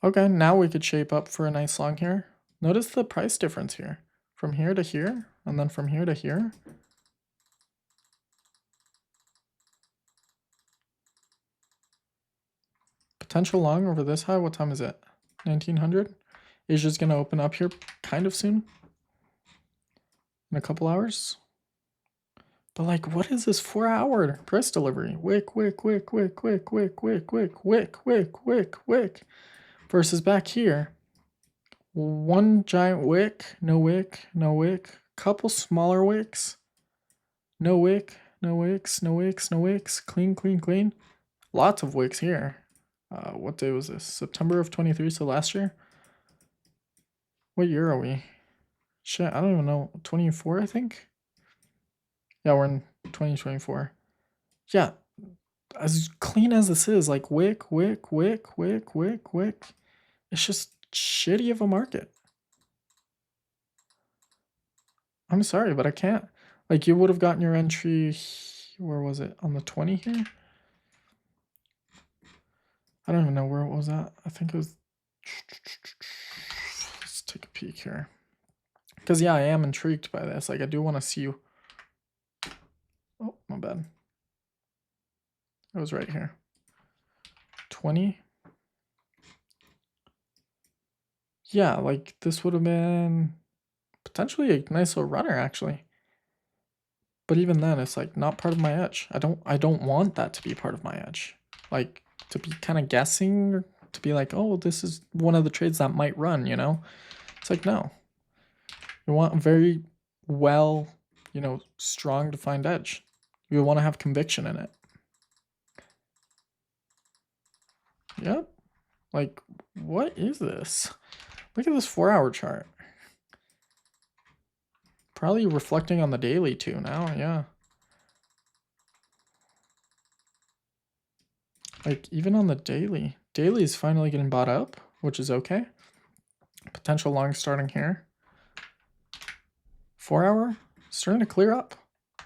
Okay, now we could shape up for a nice long here. Notice the price difference here. From here to here, and then from here to here. Potential long over this high. What time is it? 1900. Asia's going to open up here kind of soon. In a couple hours. But like, what is this 4-hour price delivery? Wick, wick, wick, wick, wick, wick, wick, wick, wick, wick, wick, wick. Versus back here. One giant wick, no wick, no wick. Couple smaller wicks. No wick, no wicks, no wicks, no wicks. Clean, clean, clean. Lots of wicks here. What day was this? September of 23, so last year? What year are we? Shit, I don't even know. 24, I think? Yeah, we're in 2024. Yeah, as clean as this is, like wick, wick, wick, wick, wick, wick. It's just shitty of a market. I'm sorry, but I can't. Like, you would have gotten your entry, where was it? On the 20 here? I don't even know where it was at. I think it was... Let's take a peek here. Because, yeah, I am intrigued by this. Like, I do want to see you... Oh, my bad. It was right here. 20. Yeah, like, this would have been potentially a nice little runner, actually. But even then, it's like not part of my edge. I don't want that to be part of my edge. Like, to be kind of guessing, or to be like, oh, this is one of the trades that might run, you know? It's like, no. You want a very well, you know, strong defined edge. You want to have conviction in it. Yep. Like, what is this? Look at this 4-hour chart. Probably reflecting on the daily too now, yeah. Like, even on the daily. Daily is finally getting bought up, which is okay. Potential long starting here. 4-hour, starting to clear up.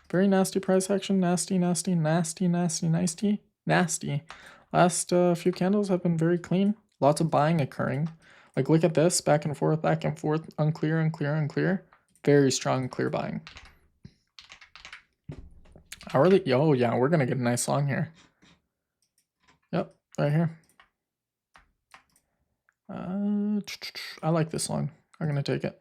Very nasty price action. Nasty, nasty, nasty, nasty, nasty, nasty. Last few candles have been very clean. Lots of buying occurring. Like, look at this. Back and forth, unclear, unclear, unclear. Very strong clear buying. Hourly? Oh, yeah, we're going to get a nice long here. Yep, right here. I like this long. I'm going to take it.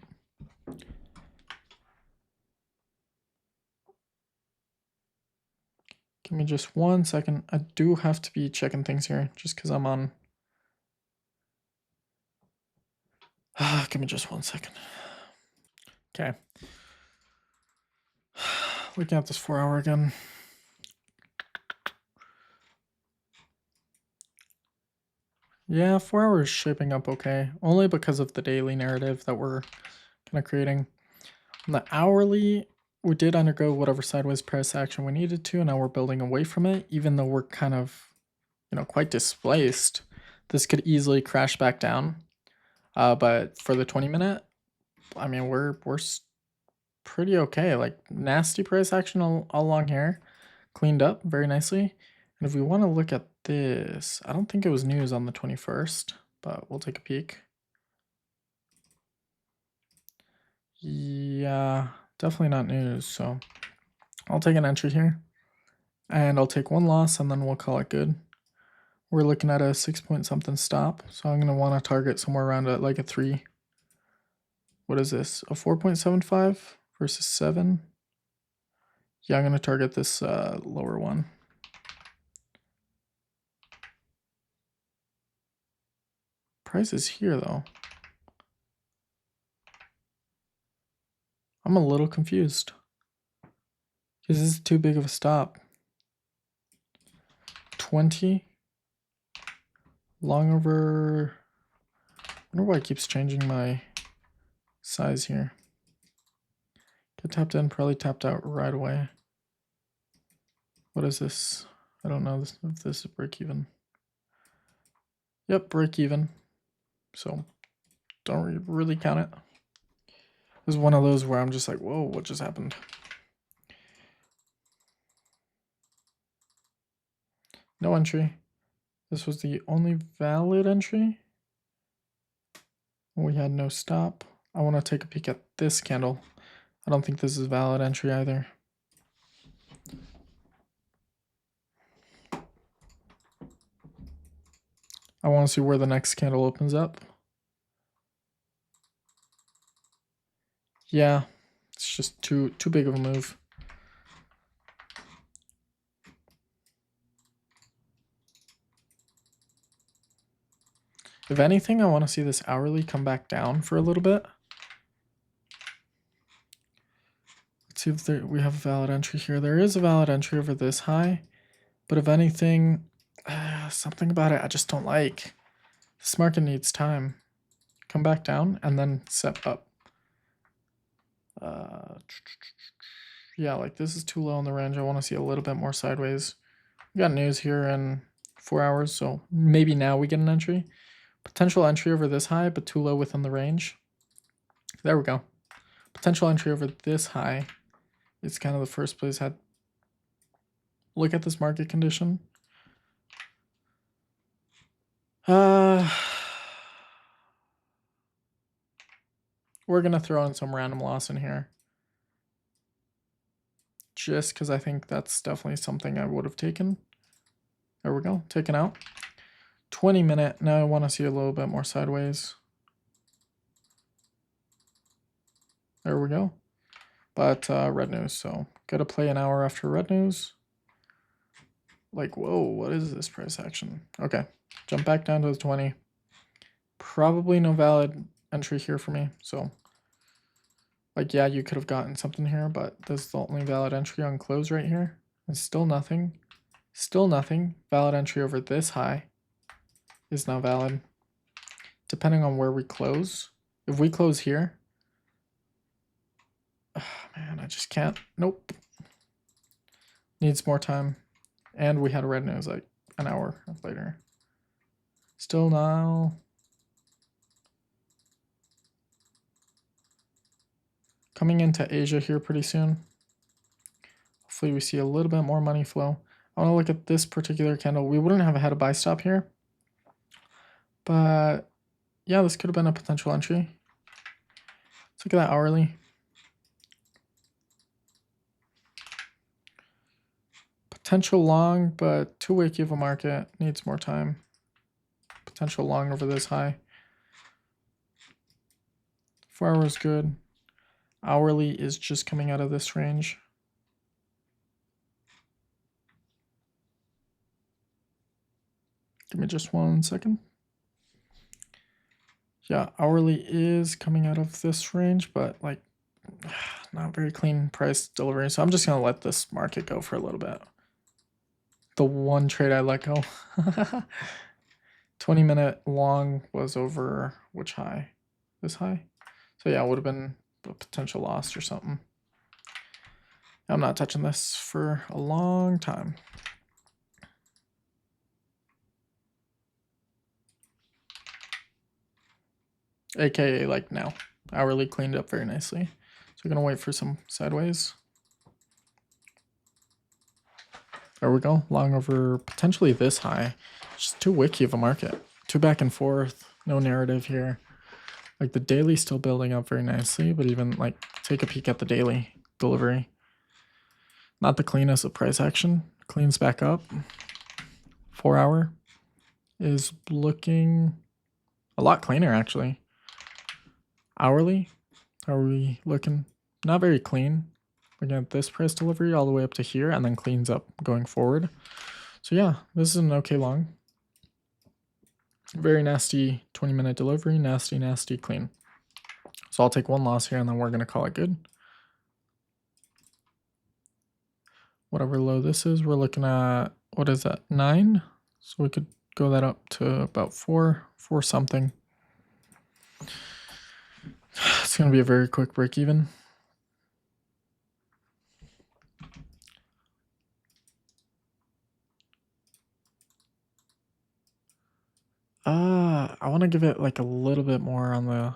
Give me just 1 second. I do have to be checking things here just because I'm on. Give me just 1 second. Okay. Looking at this 4-hour again. Yeah, 4 hours shaping up okay. Only because of the daily narrative that we're kind of creating. On the hourly, we did undergo whatever sideways price action we needed to, and now we're building away from it, even though we're kind of, you know, quite displaced. This could easily crash back down. But for the 20-minute, I mean, we're pretty okay. Like, nasty price action all along here. Cleaned up very nicely. And if we want to look at this, I don't think it was news on the 21st, but we'll take a peek. Yeah, definitely not news. So I'll take an entry here and I'll take one loss and then we'll call it good. We're looking at a 6 something stop. So I'm going to want to target somewhere around like a 3. What is this? A 4.75 versus 7. Yeah, I'm going to target this lower one. Price is here though. I'm a little confused because this is too big of a stop. 20 long over wonder why it keeps changing my size here. Get tapped in, probably tapped out right away. What is this? I don't know if this is break even. Yep, break even. So don't really count it. This is one of those where I'm just like, whoa, what just happened? No entry. This was the only valid entry. We had no stop. I want to take a peek at this candle. I don't think this is valid entry either. I want to see where the next candle opens up. Yeah, it's just too big of a move. If anything, I want to see this hourly come back down for a little bit. Let's see if we have a valid entry here. There is a valid entry over this high, but if anything, something about it I just don't like. This market needs time. Come back down and then set up. Yeah, like this is too low in the range. I want to see a little bit more sideways. We got news here in 4 hours, so maybe now we get an entry. Potential entry over this high, but too low within the range. There we go. Potential entry over this high. It's kind of the first place had. Look at this market condition. We're gonna throw in some random loss in here. Just because I think that's definitely something I would have taken. There we go, taken out. 20 minute, now I want to see a little bit more sideways. There we go. But red news, so gotta play an hour after red news. Like, whoa, what is this price action? Okay, jump back down to the 20. Probably no valid entry here for me, so like, yeah, you could have gotten something here, but this is the only valid entry on close right here. And still nothing. Still nothing. Valid entry over this high is not valid. Depending on where we close. If we close here, oh, man, I just can't. Nope. Needs more time. And we had a red news like an hour later. Still now. Coming into Asia here pretty soon. Hopefully we see a little bit more money flow. I want to look at this particular candle. We wouldn't have had a buy stop here. But yeah, this could have been a potential entry. Let's look at that hourly. Potential long, but too wicky of a market. Needs more time. Potential long over this high. 4 hours good. Hourly is just coming out of this range. Give me just 1 second. Yeah, hourly is coming out of this range, but like not very clean price delivery. So I'm just gonna let this market go for a little bit. The one trade I let go. 20 minute long was over which high? This high? So yeah, it would have been a potential loss or something. I'm not touching this for a long time. AKA like now. Hourly cleaned up very nicely. So we're gonna wait for some sideways. There we go. Long over potentially this high. Just too wicky of a market. Too back and forth. No narrative here. Like the daily still building up very nicely, but even like take a peek at the daily delivery. Not the cleanest of price action. Cleans back up. 4 hour is looking a lot cleaner actually. Hourly, how are we looking? Not very clean. Looking at this price delivery all the way up to here and then cleans up going forward. So yeah, this is an okay long. Very nasty 20-minute delivery, nasty clean. So I'll take one loss here and then we're gonna call it good. Whatever low this is, we're looking at, what is that, 9? So we could go that up to about 4 something. It's going to be a very quick break even. I want to give it like a little bit more on the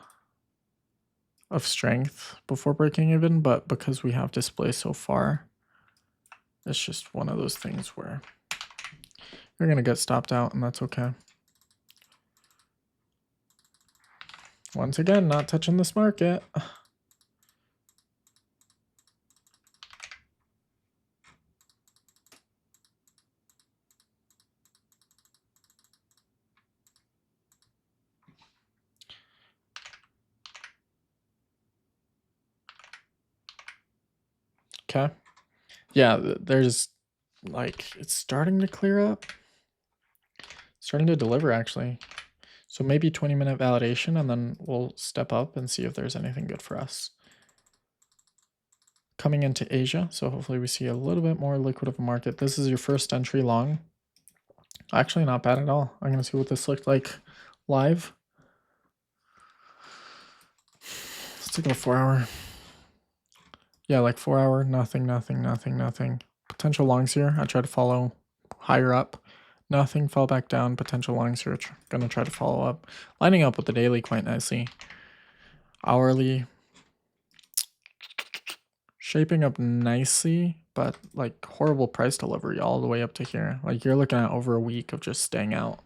of strength before breaking even, but because we have display so far, it's just one of those things where you're going to get stopped out, and that's okay. Once again, not touching this market. Okay. Yeah, there's like, it's starting to clear up. Starting to deliver, actually. So maybe 20-minute validation, and then we'll step up and see if there's anything good for us. Coming into Asia, so hopefully we see a little bit more liquid of a market. This is your first entry long. Actually, not bad at all. I'm going to see what this looked like live. Let's take a 4 hour. Yeah, like 4 hour, nothing. Potential longs here. I try to follow higher up. Nothing, fell back down. Potential longs here. Gonna try to follow up. Lining up with the daily quite nicely. Hourly. Shaping up nicely, but like horrible price delivery all the way up to here. Like you're looking at over a week of just staying out.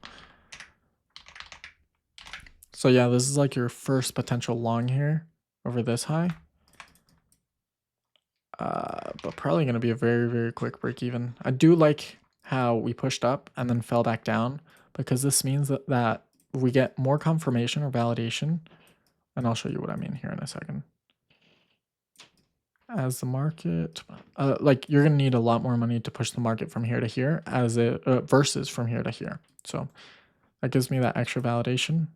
So yeah, this is like your first potential long here over this high. But probably going to be a very, very quick break even. I do like how we pushed up and then fell back down, because this means that we get more confirmation or validation. And I'll show you what I mean here in a second. As the market, like you're going to need a lot more money to push the market from here to here as it versus from here to here. So that gives me that extra validation.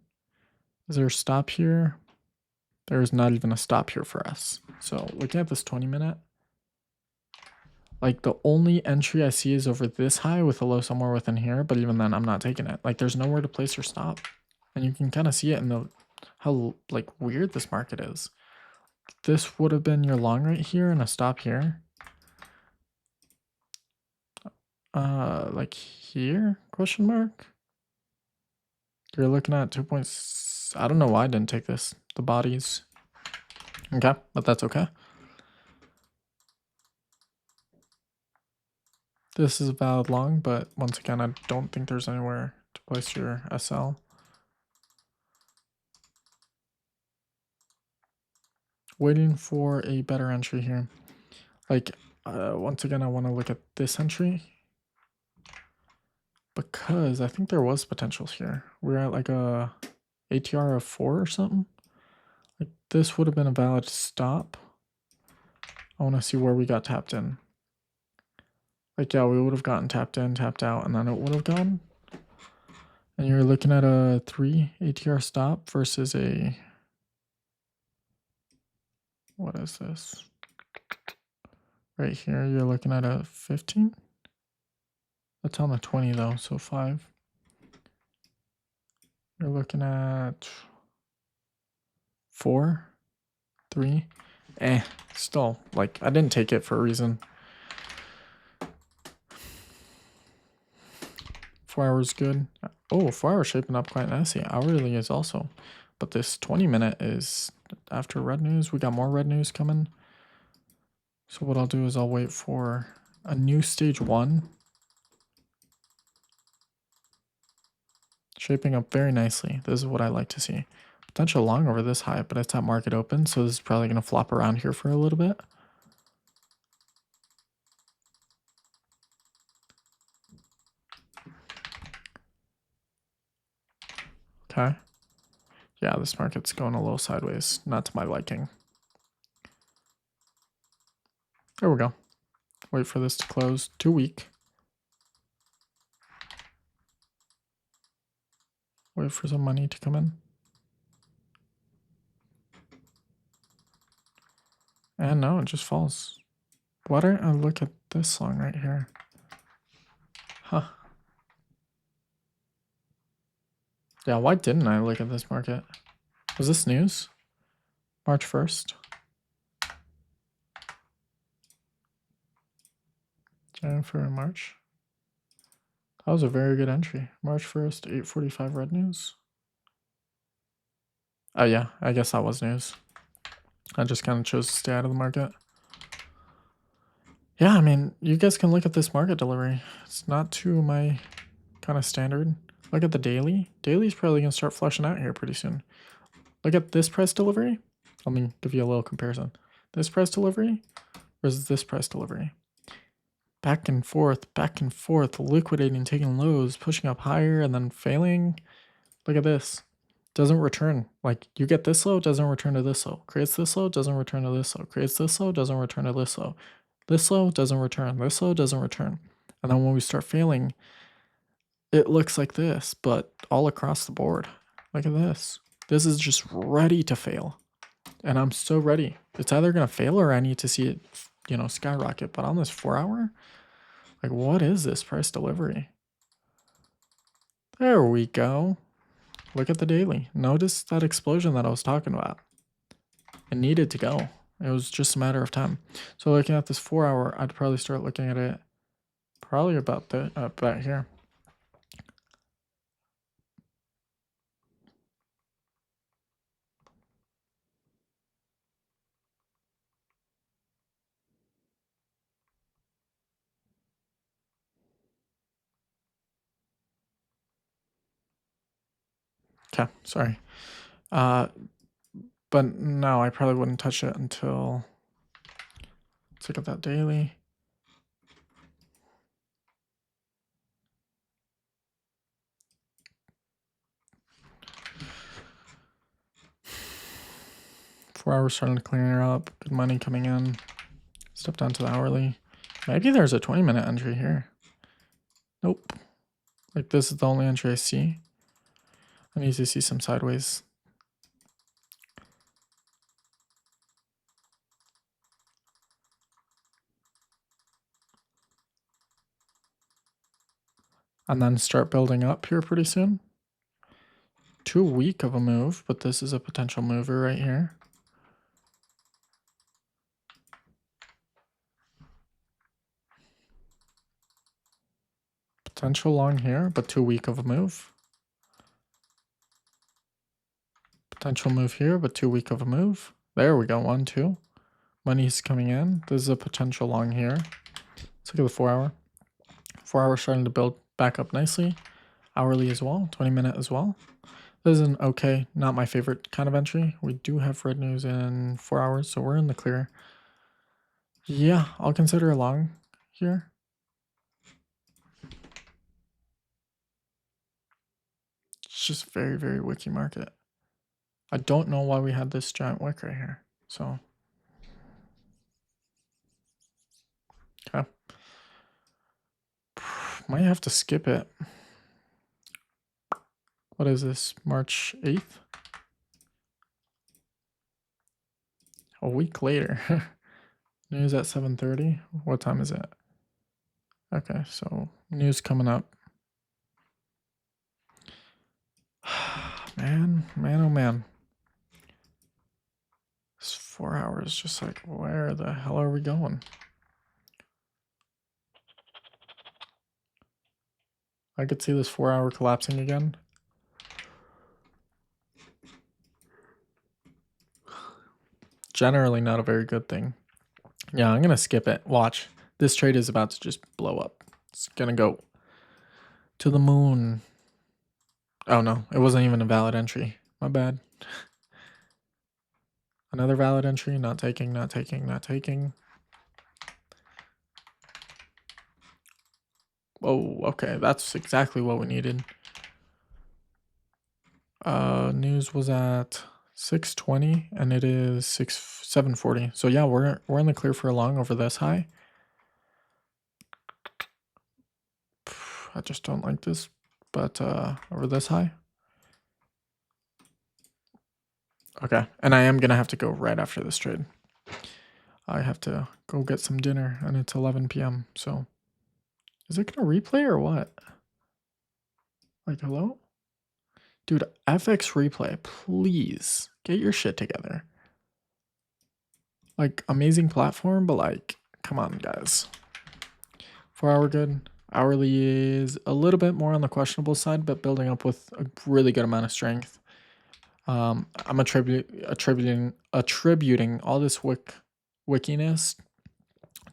Is there a stop here? There's not even a stop here for us. So looking at this 20-minute, like the only entry I see is over this high with a low somewhere within here, but even then I'm not taking it. Like there's nowhere to place your stop. And you can kind of see it in the how like weird this market is. This would have been your long right here and a stop here. Like here, question mark? You're looking at 2 points. I don't know why I didn't take this. The bodies. Okay, but that's okay. This is a valid long, but once again, I don't think there's anywhere to place your SL. Waiting for a better entry here. Like, once again, I want to look at this entry, because I think there was potential here. We're at like a ATR of 4 or something. Like this would have been a valid stop. I want to see where we got tapped in. Like, yeah, we would have gotten tapped in, tapped out, and then it would have gone. And you're looking at a 3 ATR stop versus a, what is this? Right here, you're looking at a 15. That's on the 20 though, so 5. You're looking at 4, 3. Still, like, I didn't take it for a reason. 4 hours good. Oh, 4 hours shaping up quite nicely. Hourly is also. But this 20-minute is after red news. We got more red news coming. So what I'll do is I'll wait for a new stage 1. Shaping up very nicely. This is what I like to see. Potential long over this high, but it's at market open, so this is probably going to flop around here for a little bit. Okay. Yeah, this market's going a little sideways. Not to my liking. There we go. Wait for this to close. Too weak. Wait for some money to come in. And no, it just falls. Why don't I look at this song right here? Huh. Yeah, why didn't I look at this market? Was this news? March 1st. January, February, March. That was a very good entry. March 1st, 8:45 red news. Oh yeah, I guess that was news. I just kind of chose to stay out of the market. Yeah, I mean, you guys can look at this market delivery. It's not too my kind of standard. Look at the daily. Daily's probably going to start flushing out here pretty soon. Look at this price delivery. Let me give you a little comparison. This price delivery versus this price delivery. Back and forth, liquidating, taking lows, pushing up higher, and then failing. Look at this. Doesn't return. Like, you get this low, doesn't return to this low. Creates this low, doesn't return to this low. Creates this low, doesn't return to this low. This low doesn't return. This low doesn't return. And then when we start failing, it looks like this, but all across the board. Look at this. This is just ready to fail. And I'm so ready. It's either going to fail or I need to see it, you know, skyrocket. But on this 4 hour, like, what is this price delivery? There we go. Look at the daily. Notice that explosion that I was talking about. It needed to go. It was just a matter of time. So looking at this 4 hour, I'd probably start looking at it probably about here. Okay, sorry. But no, I probably wouldn't touch it until, let's look at that daily. Four hours starting to clear up. Good money coming in. Step down to the hourly. Maybe there's a 20-minute entry here. Nope. Like, this is the only entry I see. I need to see some sideways. And then start building up here pretty soon. Too weak of a move, but this is a potential mover right here. Potential long here, but too weak of a move. Potential move here, but too weak of a move. There we go, 1, 2. Money's coming in. This is a potential long here. Let's look at the 4 hour. 4 hour starting to build back up nicely. Hourly as well, 20-minute as well. This is an okay, not my favorite kind of entry. We do have red news in 4 hours, so we're in the clear. Yeah, I'll consider a long here. It's just very, very wicky market. I don't know why we had this giant wick right here. So, okay. Might have to skip it. What is this? March 8th? A week later. News at 7:30. What time is it? Okay, so news coming up. Man, oh man. This 4 hours, just like, where the hell are we going? I could see this 4 hour collapsing again. Generally not a very good thing. Yeah, I'm gonna skip it. Watch. This trade is about to just blow up. It's gonna go to the moon. Oh no, it wasn't even a valid entry. My bad. Another valid entry, not taking, not taking, not taking. Oh, okay, that's exactly what we needed. News was at 6:20 and it is 7:40. So yeah, we're in the clear for a long over this high. I just don't like this, but over this high. Okay, and I am gonna have to go right after this trade. I have to go get some dinner and it's 11 p.m. So is it gonna replay or what? Like, hello? Dude, FX Replay, please get your shit together. Like, amazing platform, but like, come on, guys. 4 hour good. Hourly is a little bit more on the questionable side, but building up with a really good amount of strength. I'm attributing all this wickiness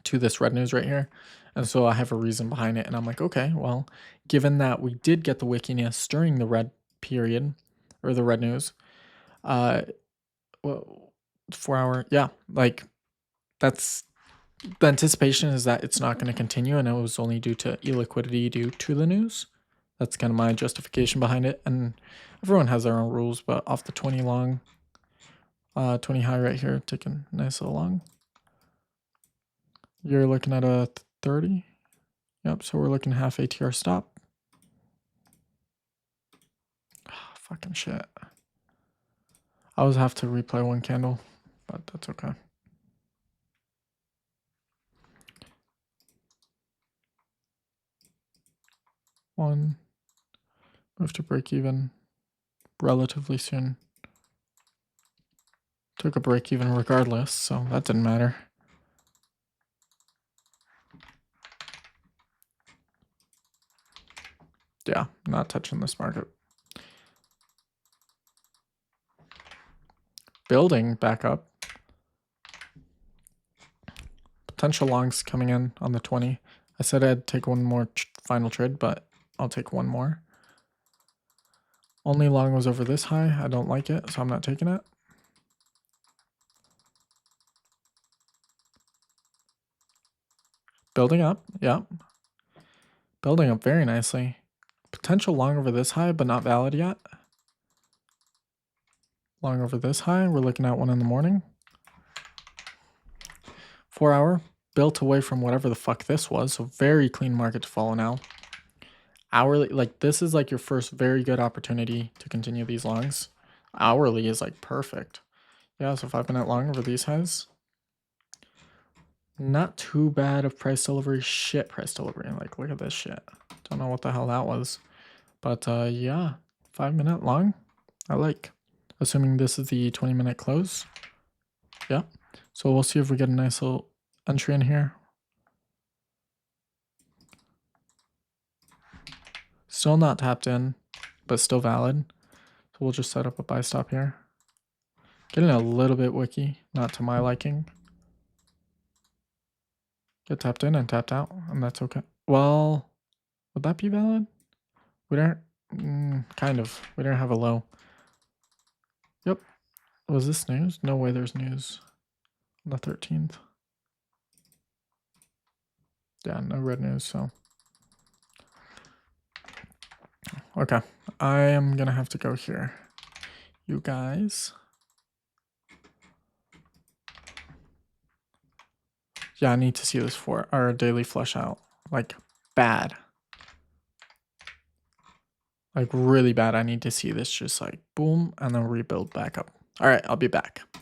to this red news right here. And so I have a reason behind it. And I'm like, okay, well, given that we did get the wickiness during the red period or the red news, well, 4 hour, yeah, like that's the anticipation is that it's not going to continue, and it was only due to illiquidity due to the news. That's kind of my justification behind it. And everyone has their own rules, but off the 20 long, 20 high right here, taking nice little long. You're looking at a 30. Yep, so we're looking half ATR stop. Oh, fucking shit. I always have to replay one candle, but that's okay. One. Move to break even relatively soon. Took a break even regardless, so that didn't matter. Yeah, not touching this market. Building back up. Potential longs coming in on the 20. I said I'd take one more final trade, but I'll take one more. Only long was over this high. I don't like it, so I'm not taking it. Building up, yeah. Building up very nicely. Potential long over this high, but not valid yet. Long over this high. We're looking at 1 in the morning. 4 hour. Built away from whatever the fuck this was. So very clean market to follow now. Hourly, like this is like your first very good opportunity to continue these longs. Hourly is like perfect. Yeah, so 5 minute long over these highs. Not too bad of price delivery. Shit price delivery. Like, look at this shit. Don't know what the hell that was. But yeah, 5 minute long. I like. Assuming this is the 20 minute close. Yeah. So we'll see if we get a nice little entry in here. Still not tapped in, but still valid. So we'll just set up a buy stop here. Getting a little bit wicky, not to my liking. Get tapped in and tapped out, and that's okay. Well, would that be valid? We don't, kind of. We don't have a low. Yep. Was this news? No way there's news on the 13th. Yeah, no red news, so. Okay, I am gonna have to go here. You guys. Yeah, I need to see this for our daily flush out. Like, bad. Like, really bad. I need to see this just like boom and then rebuild back up. All right, I'll be back.